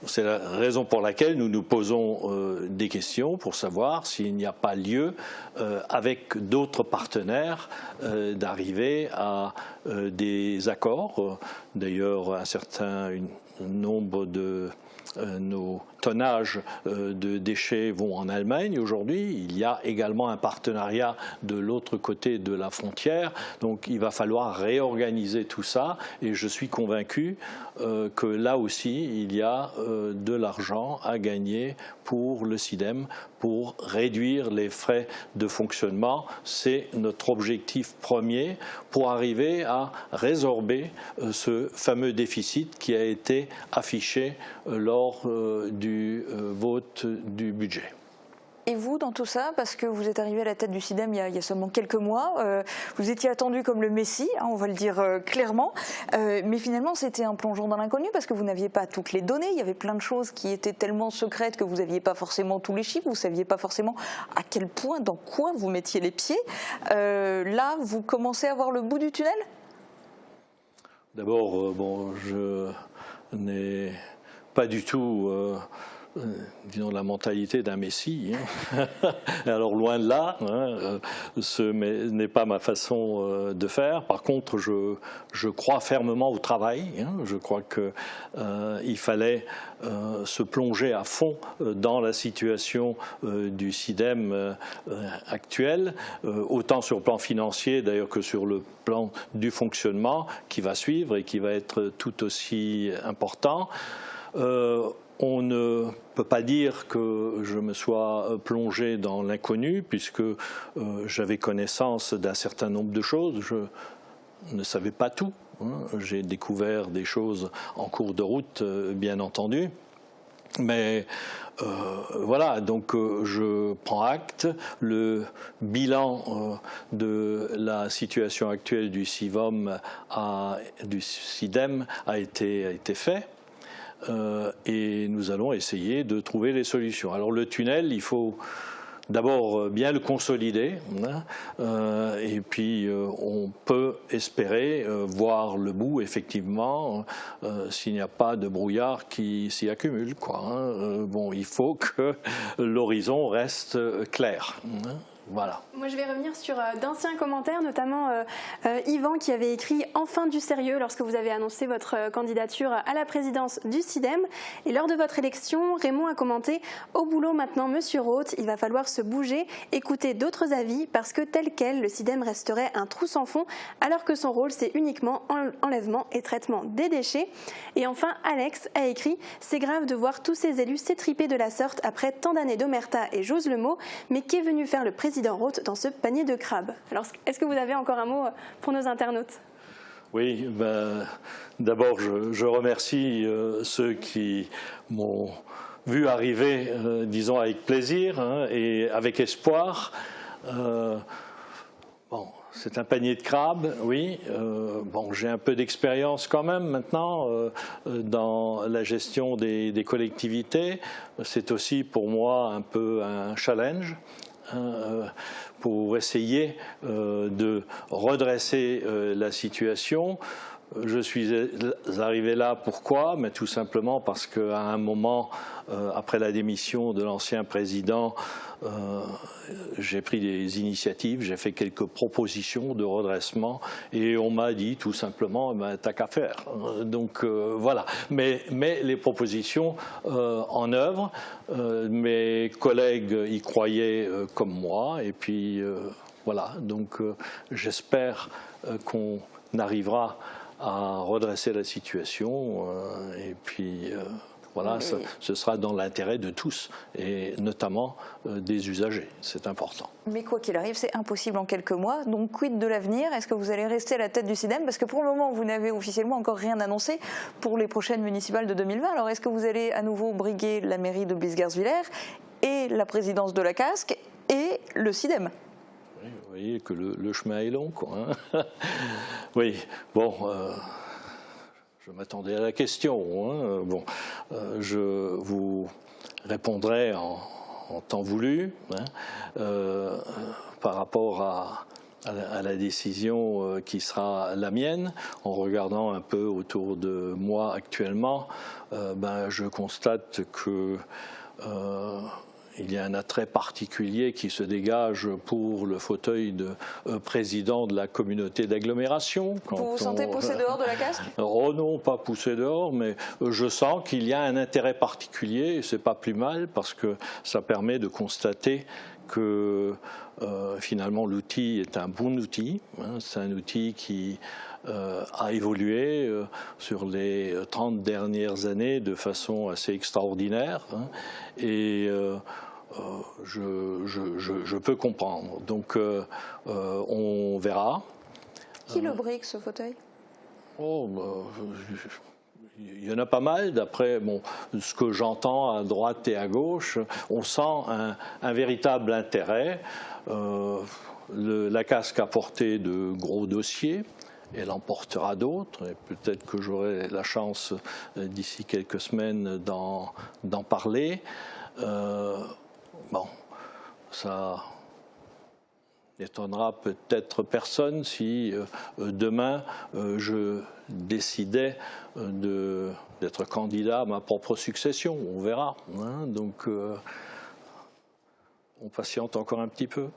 C'est la raison pour laquelle nous nous posons des questions pour savoir s'il n'y a pas lieu, avec d'autres partenaires, d'arriver à des accords. D'ailleurs, un certain nombre de nos tonnages de déchets vont en Allemagne aujourd'hui. Il y a également un partenariat de l'autre côté de la frontière. Donc il va falloir réorganiser tout ça, et je suis convaincu que là aussi il y a de l'argent à gagner pour le SIDEM pour réduire les frais de fonctionnement. C'est notre objectif premier pour arriver à résorber ce fameux déficit qui a été affiché lors du vote du budget. Et vous, dans tout ça, parce que vous êtes arrivé à la tête du SIDEM il y a seulement quelques mois, vous étiez attendu comme le Messie, on va le dire clairement, mais finalement c'était un plongeon dans l'inconnu parce que vous n'aviez pas toutes les données, il y avait plein de choses qui étaient tellement secrètes que vous n'aviez pas forcément tous les chiffres, vous ne saviez pas forcément à quel point, dans quoi vous mettiez les pieds. Là, vous commencez à voir le bout du tunnel ? D'abord, je n'ai pas du tout disons, la mentalité d'un messie. Alors loin de là, ce n'est pas ma façon de faire. Par contre, je crois fermement au travail. Je crois qu'il fallait se plonger à fond dans la situation du SIDEM actuel, autant sur le plan financier d'ailleurs que sur le plan du fonctionnement qui va suivre et qui va être tout aussi important. On ne peut pas dire que je me sois plongé dans l'inconnu, puisque j'avais connaissance d'un certain nombre de choses. Je ne savais pas tout. J'ai découvert des choses en cours de route, bien entendu. Mais voilà, donc je prends acte. Le bilan de la situation actuelle du SIDEM a été fait. Et nous allons essayer de trouver les solutions. Alors le tunnel, il faut d'abord bien le consolider, et puis on peut espérer voir le bout, effectivement, s'il n'y a pas de brouillard qui s'y accumule, il faut que l'horizon reste clair. Voilà. Moi, je vais revenir sur d'anciens commentaires, notamment Yvan qui avait écrit « Enfin du sérieux » lorsque vous avez annoncé votre candidature à la présidence du SIDEM. Et lors de votre élection, Raymond a commenté « Au boulot maintenant, Monsieur Roth, il va falloir se bouger, écouter d'autres avis, parce que tel quel, le SIDEM resterait un trou sans fond, alors que son rôle, c'est uniquement enlèvement et traitement des déchets. » Et enfin, Alex a écrit « C'est grave de voir tous ces élus s'étriper de la sorte après tant d'années d'omerta, et j'ose le mot, mais qu'est venu faire le président Roth dans ce panier de crabes ?» Alors, est-ce que vous avez encore un mot pour nos internautes ? Oui, d'abord, je remercie ceux qui m'ont vu arriver, disons, avec plaisir et avec espoir. C'est un panier de crabes, oui. J'ai un peu d'expérience quand même maintenant dans la gestion des collectivités. C'est aussi pour moi un peu un challenge. pour essayer de redresser la situation. Je suis arrivé là, pourquoi? Mais tout simplement parce qu'à un moment, après la démission de l'ancien président, j'ai pris des initiatives, j'ai fait quelques propositions de redressement et on m'a dit tout simplement, t'as qu'à faire. Donc voilà. Mais les propositions en œuvre, mes collègues y croyaient comme moi et puis voilà. Donc j'espère qu'on arrivera à redresser la situation et puis voilà, ce sera dans l'intérêt de tous et notamment des usagers, c'est important. Mais quoi qu'il arrive, c'est impossible en quelques mois, donc quid de l'avenir? Est-ce que vous allez rester à la tête du SIDEM? Parce que pour le moment, vous n'avez officiellement encore rien annoncé pour les prochaines municipales de 2020. Alors est-ce que vous allez à nouveau briguer la mairie de Bisgars-Villers et la présidence de la Casque et le SIDEM? Vous voyez que le chemin est long, quoi. Hein. Oui, bon, je m'attendais à la question. Hein. Bon, je vous répondrai en temps voulu hein, par rapport à la décision qui sera la mienne. En regardant un peu autour de moi actuellement, je constate que il y a un attrait particulier qui se dégage pour le fauteuil de président de la communauté d'agglomération. Vous vous sentez poussé dehors de la Casque? Oh non, pas poussé dehors, mais je sens qu'il y a un intérêt particulier, et c'est pas plus mal, parce que ça permet de constater que finalement l'outil est un bon outil. Hein, c'est un outil qui a évolué sur les 30 dernières années de façon assez extraordinaire hein, et je peux comprendre. Donc on verra. Qui le brigue ce fauteuil? Il y en a pas mal, d'après ce que j'entends à droite et à gauche, on sent un véritable intérêt. La Casque a porté de gros dossiers, elle en portera d'autres, et peut-être que j'aurai la chance d'ici quelques semaines d'en parler. Ça n'étonnera peut-être personne si demain je décidais d'être candidat à ma propre succession. On verra. Hein, donc on patiente encore un petit peu.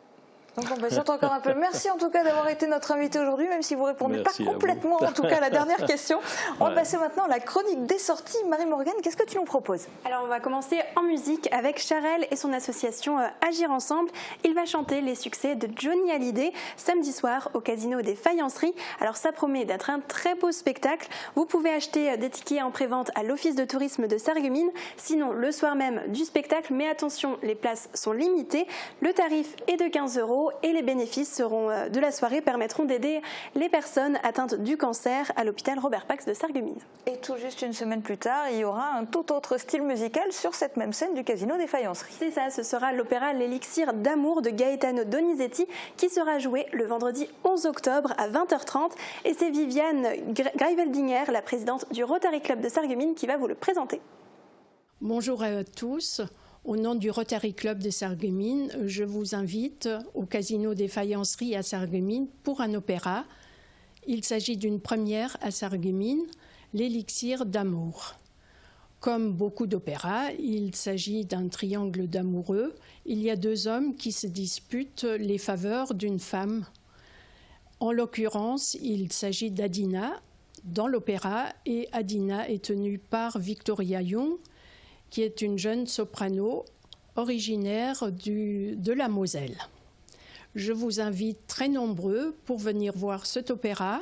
Donc on patiente encore un peu. Merci en tout cas d'avoir été notre invité aujourd'hui, même si vous ne répondez pas complètement en tout cas à la dernière question. On va passer maintenant à la chronique des sorties. Marie-Morgane, qu'est-ce que tu nous proposes? Alors on va commencer en musique avec Charel et son association Agir Ensemble. Il va chanter les succès de Johnny Hallyday samedi soir au Casino des Faïenceries. Alors ça promet d'être un très beau spectacle. Vous pouvez acheter des tickets en prévente à l'Office de tourisme de Sarreguemines, sinon le soir même du spectacle. Mais attention, les places sont limitées. Le tarif est de 15 € et les bénéfices de la soirée permettront d'aider les personnes atteintes du cancer à l'hôpital Robert Pax de Sarreguemines. Et tout juste une semaine plus tard, il y aura un tout autre style musical sur cette même scène du Casino des Faïenceries. C'est ça, ce sera l'opéra L'Élixir d'amour de Gaetano Donizetti qui sera joué le vendredi 11 octobre à 20h30 et c'est Viviane Greiveldinger, la présidente du Rotary Club de Sarreguemines, qui va vous le présenter. Bonjour à tous. Au nom du Rotary Club de Sarreguemines, je vous invite au Casino des Faïenceries à Sarreguemines pour un opéra. Il s'agit d'une première à Sarreguemines, L'Élixir d'amour. Comme beaucoup d'opéras, il s'agit d'un triangle d'amoureux. Il y a deux hommes qui se disputent les faveurs d'une femme. En l'occurrence, il s'agit d'Adina dans l'opéra et Adina est tenue par Victoria Young, qui est une jeune soprano originaire de la Moselle. Je vous invite très nombreux pour venir voir cet opéra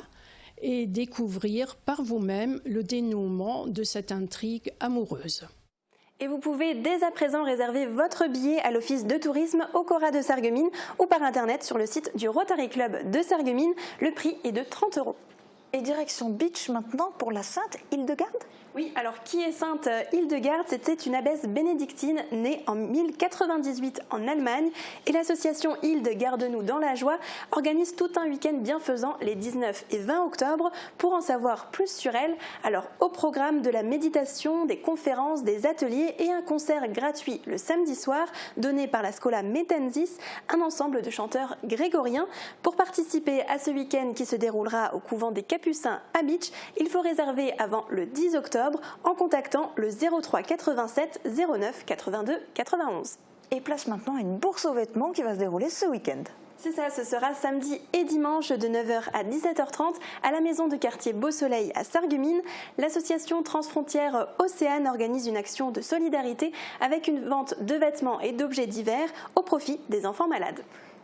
et découvrir par vous-même le dénouement de cette intrigue amoureuse. Et vous pouvez dès à présent réserver votre billet à l'Office de tourisme au Cora de Sarreguemines ou par internet sur le site du Rotary Club de Sarreguemines. Le prix est de 30 €. Et direction Beach maintenant pour la Sainte Hildegarde. Oui, alors qui est Sainte Hildegarde? C'était une abbesse bénédictine née en 1098 en Allemagne et l'association Hilde Garde-nous dans la joie organise tout un week-end bienfaisant les 19 et 20 octobre. Pour en savoir plus sur elle, alors au programme de la méditation, des conférences, des ateliers et un concert gratuit le samedi soir donné par la Schola Mettensis, un ensemble de chanteurs grégoriens. Pour participer à ce week-end qui se déroulera au couvent des Capucins à Beach, il faut réserver avant le 10 octobre en contactant le 03 87 09 82 91. Et place maintenant à une bourse aux vêtements qui va se dérouler ce week-end. C'est ça, ce sera samedi et dimanche de 9h à 17h30 à la maison de quartier Beau Soleil à Sarreguemines. L'association Transfrontières Océane organise une action de solidarité avec une vente de vêtements et d'objets divers au profit des enfants malades.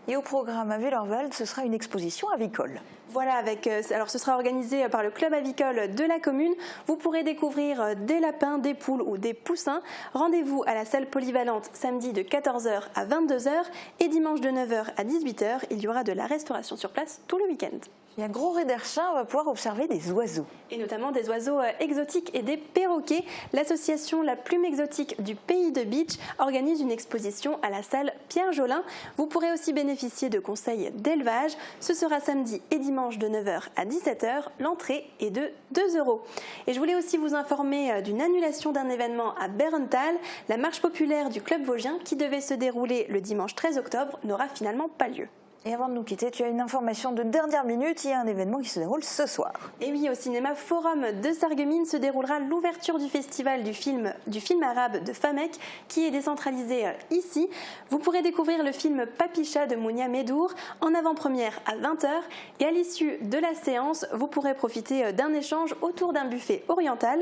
Et au programme à Wellerwald, ce sera une exposition avicole. Voilà, alors ce sera organisé par le club avicole de la commune. Vous pourrez découvrir des lapins, des poules ou des poussins. Rendez-vous à la salle polyvalente samedi de 14h à 22h et dimanche de 9h à 18h. Il y aura de la restauration sur place tout le week-end. Et à Gros Rederchin, on va pouvoir observer des oiseaux. Et notamment des oiseaux exotiques et des perroquets. L'association La Plume Exotique du Pays de Beach organise une exposition à la salle Pierre Jolin. Vous pourrez aussi bénéficier de conseils d'élevage. Ce sera samedi et dimanche de 9h à 17h. L'entrée est de 2 €. Et je voulais aussi vous informer d'une annulation d'un événement à Bärental. La marche populaire du club vosgien qui devait se dérouler le dimanche 13 octobre n'aura finalement pas lieu. Et avant de nous quitter, tu as une information de dernière minute, il y a un événement qui se déroule ce soir. Et oui, au cinéma Forum de Sarreguemines se déroulera l'ouverture du festival du film arabe de Famek qui est décentralisé ici. Vous pourrez découvrir le film Papicha de Mounia Medour en avant-première à 20h et à l'issue de la séance, vous pourrez profiter d'un échange autour d'un buffet oriental.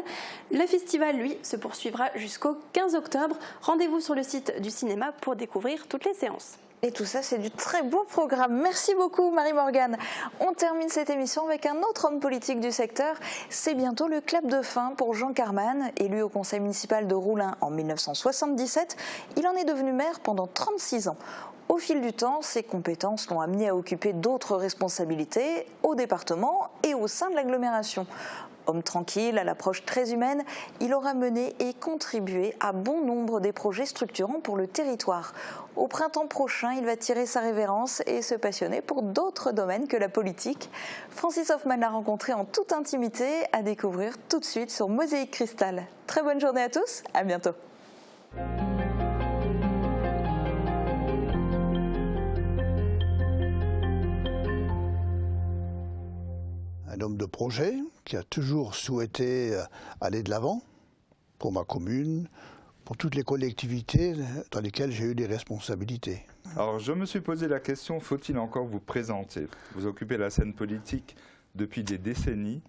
Le festival, lui, se poursuivra jusqu'au 15 octobre. Rendez-vous sur le site du cinéma pour découvrir toutes les séances. Et tout ça, c'est du très beau programme. Merci beaucoup, Marie-Morgane. On termine cette émission avec un autre homme politique du secteur. C'est bientôt le clap de fin pour Jean Carman. Élu au conseil municipal de Roulin en 1977, il en est devenu maire pendant 36 ans. Au fil du temps, ses compétences l'ont amené à occuper d'autres responsabilités au département et au sein de l'agglomération. Homme tranquille, à l'approche très humaine, il aura mené et contribué à bon nombre des projets structurants pour le territoire. Au printemps prochain, il va tirer sa révérence et se passionner pour d'autres domaines que la politique. Francis Hoffman l'a rencontré en toute intimité, à découvrir tout de suite sur Mosaïque Cristal. Très bonne journée à tous, à bientôt. Un homme de projet qui a toujours souhaité aller de l'avant pour ma commune, pour toutes les collectivités dans lesquelles j'ai eu des responsabilités. Alors je me suis posé la question, faut-il encore vous présenter? Vous occupez la scène politique depuis des décennies,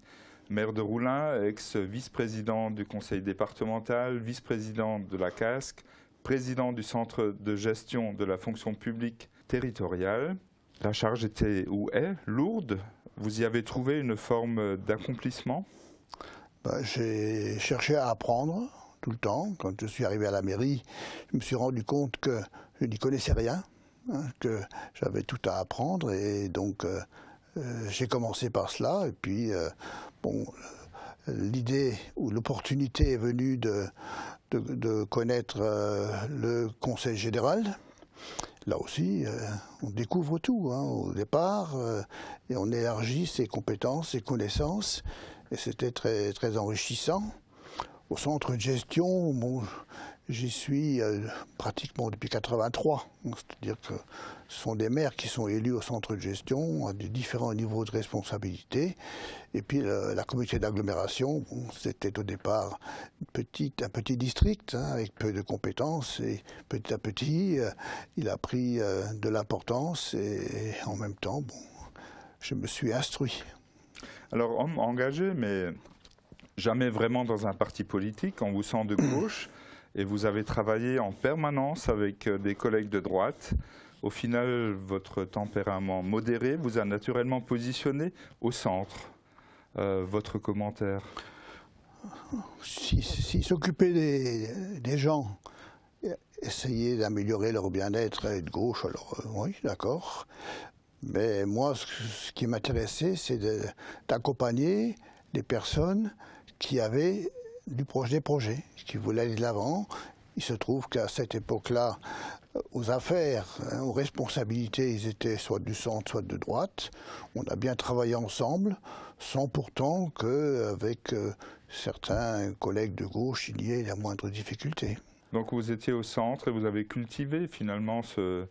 maire de Roulin, ex-vice-président du conseil départemental, vice-président de la CASC, président du centre de gestion de la fonction publique territoriale. La charge était ou est lourde. Vous y avez trouvé une forme d'accomplissement? J'ai cherché à apprendre tout le temps. Quand je suis arrivé à la mairie, je me suis rendu compte que je n'y connaissais rien, que j'avais tout à apprendre. Et donc, j'ai commencé par cela. Et puis, l'idée ou l'opportunité est venue de connaître le conseil général. Là aussi, on découvre tout au départ et on élargit ses compétences, ses connaissances et c'était très, très enrichissant. Au centre de gestion, j'y suis pratiquement depuis 1983. C'est-à-dire que ce sont des maires qui sont élus au centre de gestion à des différents niveaux de responsabilité. Et puis la communauté d'agglomération, c'était au départ un petit district avec peu de compétences. Et petit à petit, il a pris de l'importance et en même temps, je me suis instruit. Alors, homme engagé, mais jamais vraiment dans un parti politique, on vous sent de gauche. Et vous avez travaillé en permanence avec des collègues de droite. Au final, votre tempérament modéré vous a naturellement positionné au centre. Votre commentaire? Si s'occuper des gens, essayer d'améliorer leur bien-être et de gauche, alors oui, d'accord. Mais moi, ce qui m'intéressait, c'est d'accompagner les personnes qui avaient des projets, qui voulaient aller de l'avant. Il se trouve qu'à cette époque-là, aux affaires, aux responsabilités, ils étaient soit du centre, soit de droite. On a bien travaillé ensemble, sans pourtant qu'avec certains collègues de gauche, il y ait la moindre difficulté. Donc vous étiez au centre et vous avez cultivé finalement ce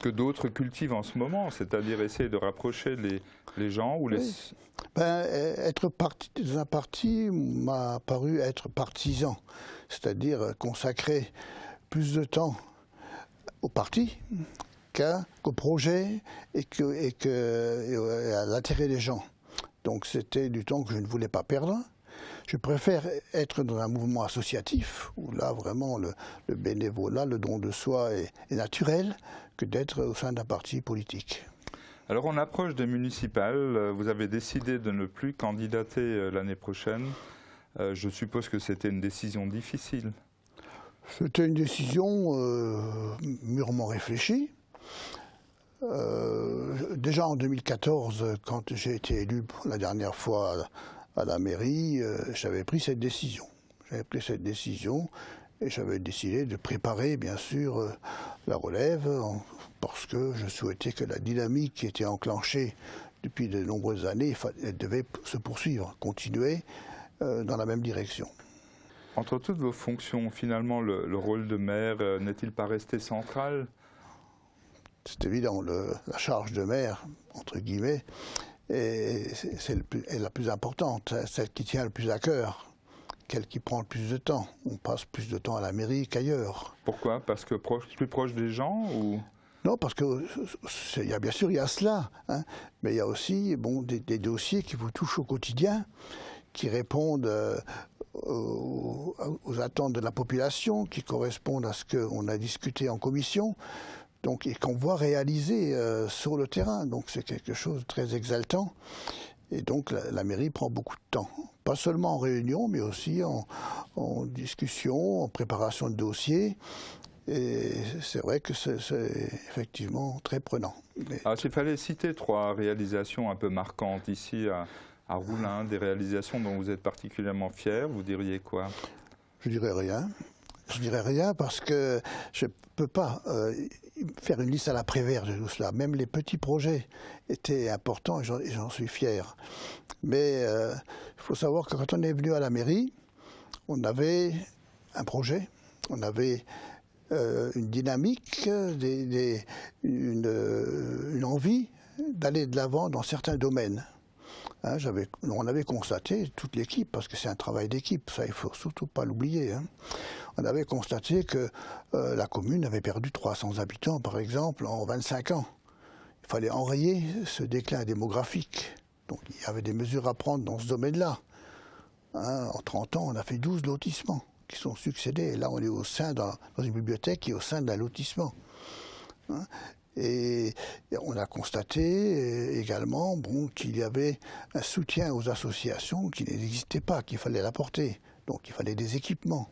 que d'autres cultivent en ce moment, c'est-à-dire essayer de rapprocher les gens ou les... Oui. Être parti dans un parti m'a paru être partisan, c'est-à-dire consacrer plus de temps au parti qu'au projet et à l'intérêt des gens. Donc c'était du temps que je ne voulais pas perdre. Je préfère être dans un mouvement associatif, où là vraiment le bénévolat, le don de soi est naturel, que d'être au sein d'un parti politique. Alors on approche des municipales, vous avez décidé de ne plus candidater l'année prochaine. Je suppose que c'était une décision difficile. C'était une décision mûrement réfléchie. Déjà en 2014, quand j'ai été élu pour la dernière fois à la mairie, j'avais pris cette décision. Et j'avais décidé de préparer, bien sûr, la relève, parce que je souhaitais que la dynamique qui était enclenchée depuis de nombreuses années, elle devait se poursuivre, continuer dans la même direction. Entre toutes vos fonctions, finalement, le rôle de maire n'est-il pas resté central? C'est évident, la charge de maire, entre guillemets, est la plus importante, celle qui tient le plus à cœur. Celle qui prend le plus de temps. On passe plus de temps à la mairie qu'ailleurs. Pourquoi? Parce que plus proche des gens ou... Non, parce que bien sûr il y a cela, hein, mais il y a aussi des dossiers qui vous touchent au quotidien, qui répondent aux attentes de la population, qui correspondent à ce qu'on a discuté en commission, donc, et qu'on voit réaliser sur le terrain. Donc c'est quelque chose de très exaltant. Et donc la mairie prend beaucoup de temps, pas seulement en réunion, mais aussi en discussion, en préparation de dossiers. Et c'est vrai que c'est effectivement très prenant. Alors s'il fallait citer 3 réalisations un peu marquantes ici à Roulin, des réalisations dont vous êtes particulièrement fier, vous diriez quoi? Je dirais rien. Je dirais rien parce que je ne peux pas faire une liste à la Prévert de tout cela. Même les petits projets étaient importants et j'en suis fier. Mais il faut savoir que quand on est venu à la mairie, on avait un projet, on avait une dynamique, une envie d'aller de l'avant dans certains domaines. Hein, on avait constaté, toute l'équipe, parce que c'est un travail d'équipe, ça il ne faut surtout pas l'oublier, hein. On avait constaté que la commune avait perdu 300 habitants, par exemple, en 25 ans. Il fallait enrayer ce déclin démographique. Donc il y avait des mesures à prendre dans ce domaine-là. Hein, en 30 ans, on a fait 12 lotissements qui sont succédés. Et là, on est dans une bibliothèque qui est au sein d'un lotissement. Hein. Et on a constaté également qu'il y avait un soutien aux associations qui n'existait pas, qu'il fallait l'apporter. Donc il fallait des équipements.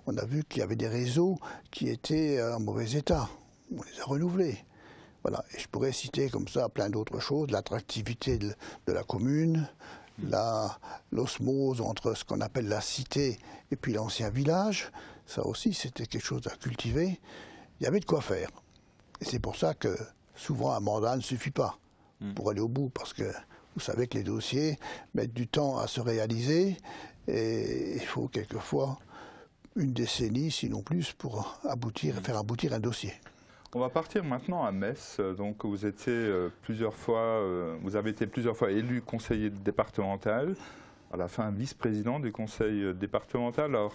On a vu qu'il y avait des réseaux qui étaient en mauvais état. On les a renouvelés. Voilà. Et je pourrais citer comme ça plein d'autres choses, l'attractivité de la commune, l'osmose entre ce qu'on appelle la cité et puis l'ancien village. Ça aussi, c'était quelque chose à cultiver. Il y avait de quoi faire. Et c'est pour ça que souvent un mandat ne suffit pas pour aller au bout, parce que vous savez que les dossiers mettent du temps à se réaliser et il faut quelquefois une décennie, sinon plus, pour faire aboutir un dossier. On va partir maintenant à Metz. Donc vous étiez vous avez été plusieurs fois élu conseiller départemental, à la fin vice-président du conseil départemental. Alors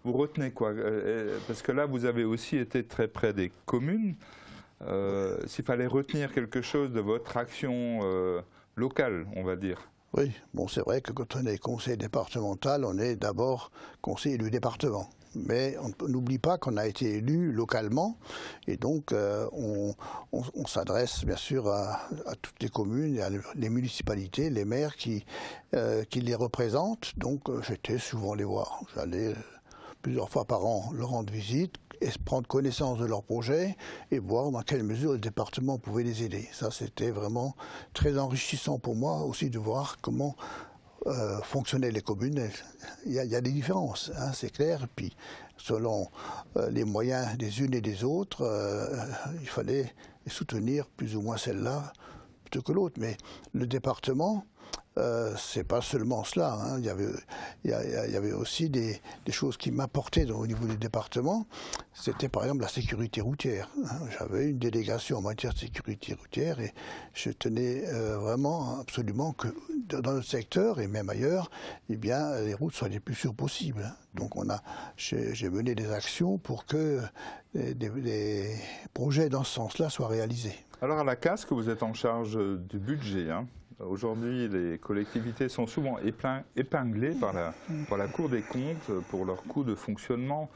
vous retenez quoi? Parce que là vous avez aussi été très près des communes. S'il fallait retenir quelque chose de votre action locale, on va dire. Oui, bon, c'est vrai que quand on est conseiller départemental, on est d'abord conseiller du département. Mais on n'oublie pas qu'on a été élu localement et donc on s'adresse bien sûr à toutes les communes, et à les municipalités, les maires qui les représentent. Donc j'étais souvent les voir. J'allais plusieurs fois par an leur rendre visite et prendre connaissance de leurs projets et voir dans quelle mesure le département pouvait les aider. Ça, c'était vraiment très enrichissant pour moi aussi de voir comment fonctionnaient les communes. Il y a des différences, hein, c'est clair. Puis, selon les moyens des unes et des autres, il fallait les soutenir plus ou moins celle-là plutôt que l'autre. Mais le département, c'est pas seulement cela. Hein. Il y avait aussi des choses qui m'apportaient au niveau du département. C'était par exemple la sécurité routière. Hein. J'avais une délégation en matière de sécurité routière et je tenais vraiment absolument que dans notre secteur et même ailleurs, eh bien, les routes soient les plus sûres possibles. Donc j'ai mené des actions pour que des projets dans ce sens-là soient réalisés. Alors à la casque, vous êtes en charge du budget. Hein. Aujourd'hui, les collectivités sont souvent épinglées par la Cour des comptes pour leurs coûts de fonctionnement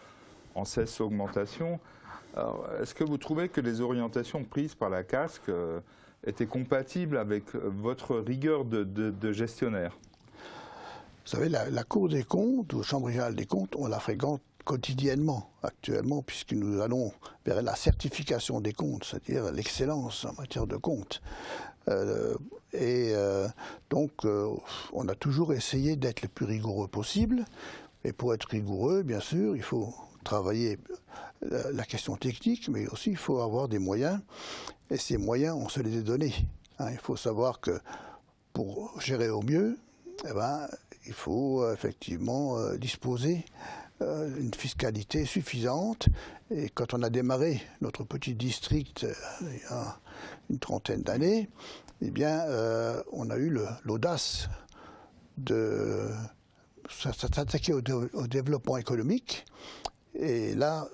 en cesse augmentation. Est-ce que vous trouvez que les orientations prises par la casque étaient compatibles avec votre rigueur de gestionnaire? Vous savez, la Cour des comptes, ou Chambre régionale des comptes, on la fréquente quotidiennement, actuellement, puisque nous allons vers la certification des comptes, c'est-à-dire l'excellence en matière de comptes. Donc, on a toujours essayé d'être le plus rigoureux possible. Et pour être rigoureux, bien sûr, il faut travailler la question technique, mais aussi il faut avoir des moyens. Et ces moyens, on se les a donnés. Hein, il faut savoir que pour gérer au mieux, eh ben, il faut effectivement disposer une fiscalité suffisante. Et quand on a démarré notre petit district il y a une trentaine d'années, eh bien, on a eu l'audace de s'attaquer au développement économique. Et là,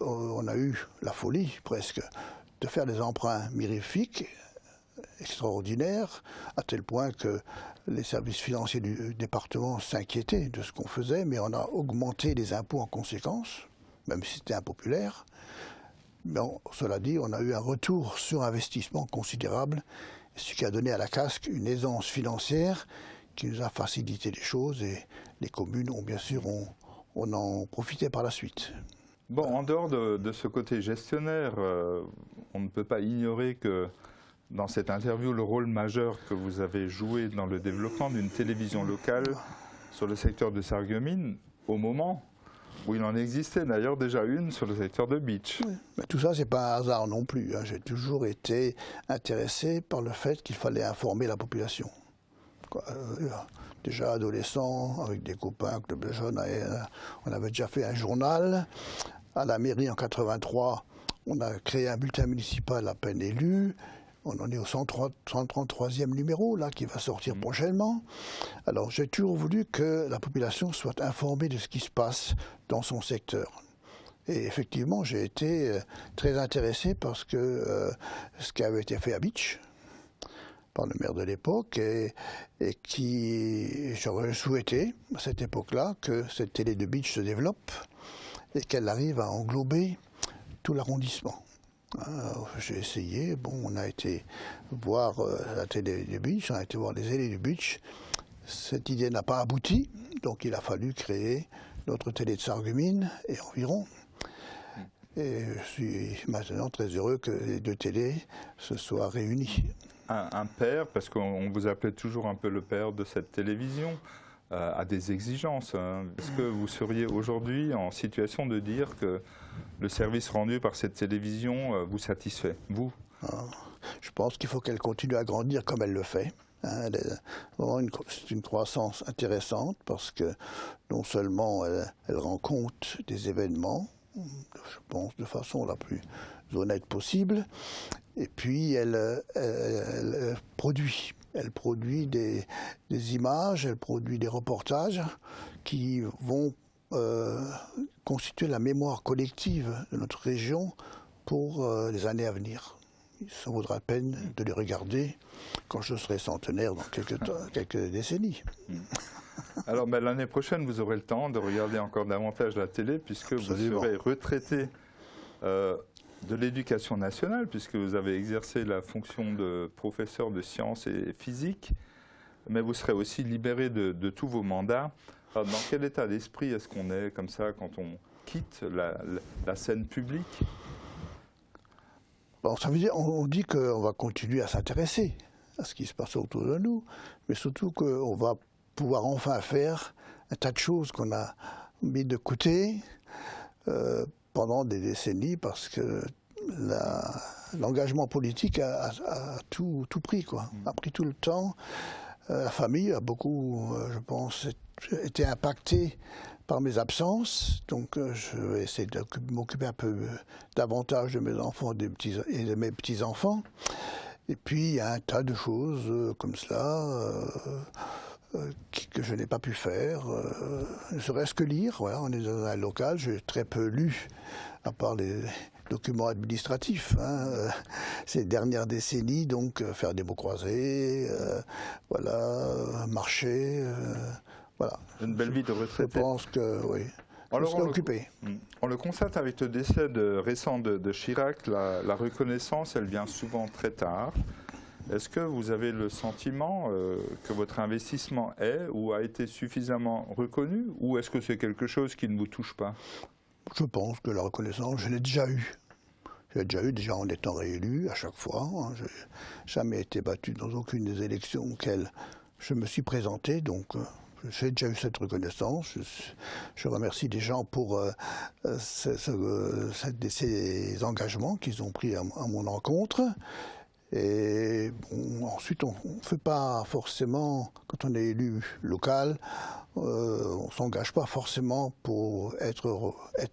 on a eu la folie presque de faire des emprunts mirifiques, extraordinaires, à tel point que les services financiers du département s'inquiétaient de ce qu'on faisait, mais on a augmenté les impôts en conséquence, même si c'était impopulaire. Mais cela dit, on a eu un retour sur investissement considérable, ce qui a donné à la casque une aisance financière qui nous a facilité les choses et les communes ont bien sûr on en profitait par la suite. Bon, en dehors de ce côté gestionnaire, on ne peut pas ignorer que dans cette interview, le rôle majeur que vous avez joué dans le développement d'une télévision locale sur le secteur de Sarreguemines, au moment où il en existait d'ailleurs déjà une sur le secteur de Bitche. Oui. Mais tout ça, c'est pas un hasard non plus. Hein. J'ai toujours été intéressé par le fait qu'il fallait informer la population. Déjà adolescent, avec des copains, club de jeunes, on avait déjà fait un journal. À la mairie en 83, on a créé un bulletin municipal à peine élu. On en est au 133e numéro, là, qui va sortir prochainement. Alors, j'ai toujours voulu que la population soit informée de ce qui se passe dans son secteur. Et effectivement, j'ai été très intéressé parce que ce qui avait été fait à Bitche, par le maire de l'époque, et qui, j'aurais souhaité, à cette époque-là, que cette télé de Bitche se développe et qu'elle arrive à englober tout l'arrondissement. J'ai essayé, bon, on a été voir la télé du Bitche, on a été voir les élus du Bitche. Cette idée n'a pas abouti, donc il a fallu créer notre télé de Sarreguemines et environ. Et je suis maintenant très heureux que les deux télés se soient réunies. Un père, parce qu'on vous appelait toujours un peu le père de cette télévision, a des exigences. Hein. Est-ce que vous seriez aujourd'hui en situation de dire que le service rendu par cette télévision vous satisfait, vous? Je pense qu'il faut qu'elle continue à grandir comme elle le fait. Hein. C'est une croissance intéressante parce que non seulement elle rend compte des événements, je pense de façon la plus honnête possible, et puis elle produit. Elle produit des images, elle produit des reportages qui vont constituer la mémoire collective de notre région pour les années à venir. Ça vaudra la peine de les regarder quand je serai centenaire dans quelques décennies. Alors l'année prochaine, vous aurez le temps de regarder encore davantage la télé puisque Absolument. vous serez retraité de l'éducation nationale, puisque vous avez exercé la fonction de professeur de sciences et physique. mais vous serez aussi libéré de tous vos mandats. Alors, dans quel état d'esprit est-ce qu'on est comme ça quand on quitte la scène publique? Bon, ça veut dire, on dit qu'on va continuer à s'intéresser à ce qui se passe autour de nous, mais surtout qu'on va pouvoir enfin faire un tas de choses qu'on a mis de côté pendant des décennies, parce que l'engagement politique a tout pris, quoi. A pris tout le temps. La famille a beaucoup, je pense, été impactée par mes absences, donc je vais essayer de m'occuper un peu davantage de mes enfants et de mes petits-enfants. Et puis il y a un tas de choses comme cela que je n'ai pas pu faire, ne serait-ce que lire. Voilà, on est dans un local, j'ai très peu lu, à part les documents administratifs, ces dernières décennies, donc faire des mots croisés, voilà, marcher, voilà. Une belle vie de retraité. Je pense que oui. Alors, je suis occupé. On le constate avec le décès récent de Chirac, la reconnaissance, elle vient souvent très tard. Est-ce que vous avez le sentiment que votre investissement est ou a été suffisamment reconnu, ou est-ce que c'est quelque chose qui ne vous touche pas? Je pense que la reconnaissance, je l'ai déjà eue. Je l'ai déjà eue déjà en étant réélu à chaque fois. Je n'ai jamais été battu dans aucune des élections auxquelles je me suis présenté, donc j'ai déjà eu cette reconnaissance. Je remercie les gens pour ces engagements qu'ils ont pris à mon encontre. Et bon, ensuite, on ne fait pas forcément, quand on est élu local, on ne s'engage pas forcément pour être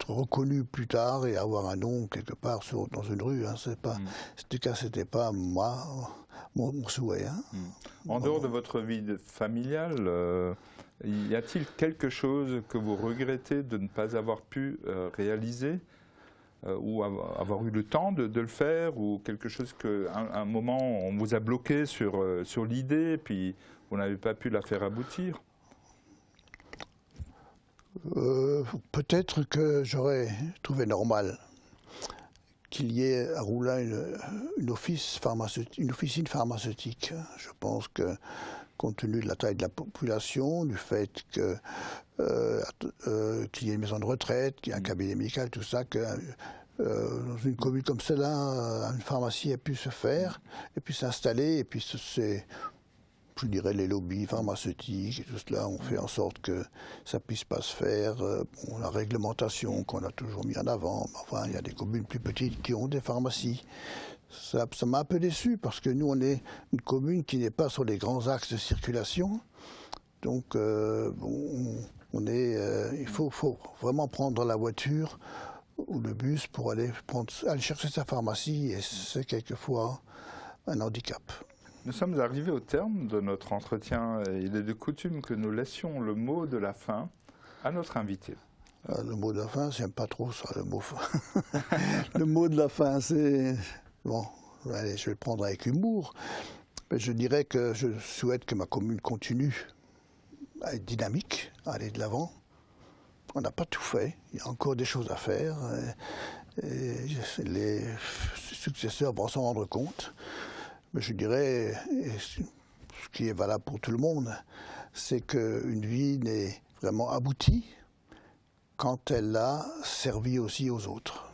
reconnu plus tard et avoir un nom quelque part dans une rue. En tout cas, ce n'était pas moi, mon souhait. En dehors de votre vie familiale, y a-t-il quelque chose que vous regrettez de ne pas avoir pu réaliser ou avoir eu le temps de le faire, ou quelque chose un moment on vous a bloqué sur l'idée, puis vous n'avez pas pu la faire aboutir? Peut-être que j'aurais trouvé normal qu'il y ait à Roulin une officine pharmaceutique. Je pense que, compte tenu de la taille de la population, du fait qu'il y ait une maison de retraite, qu'il y ait un cabinet médical, tout ça, que dans une commune comme celle-là, une pharmacie a pu se faire, et puis s'installer, et puis je dirais, les lobbies pharmaceutiques et tout cela ont fait en sorte que ça ne puisse pas se faire. La réglementation qu'on a toujours mis en avant, enfin, il y a des communes plus petites qui ont des pharmacies. Ça m'a un peu déçu, parce que nous, on est une commune qui n'est pas sur les grands axes de circulation. Donc, il faut vraiment prendre la voiture ou le bus pour aller chercher sa pharmacie, et c'est quelquefois un handicap. Nous sommes arrivés au terme de notre entretien. Il est de coutume que nous laissions le mot de la fin à notre invité. Le mot de la fin, j'aime pas trop ça, le mot. Le mot de la fin, c'est... Bon, allez, je vais le prendre avec humour. Mais je dirais que je souhaite que ma commune continue à être dynamique, à aller de l'avant. On n'a pas tout fait, il y a encore des choses à faire. Et les successeurs vont s'en rendre compte. Mais je dirais, ce qui est valable pour tout le monde, c'est qu'une vie n'est vraiment aboutie quand elle a servi aussi aux autres.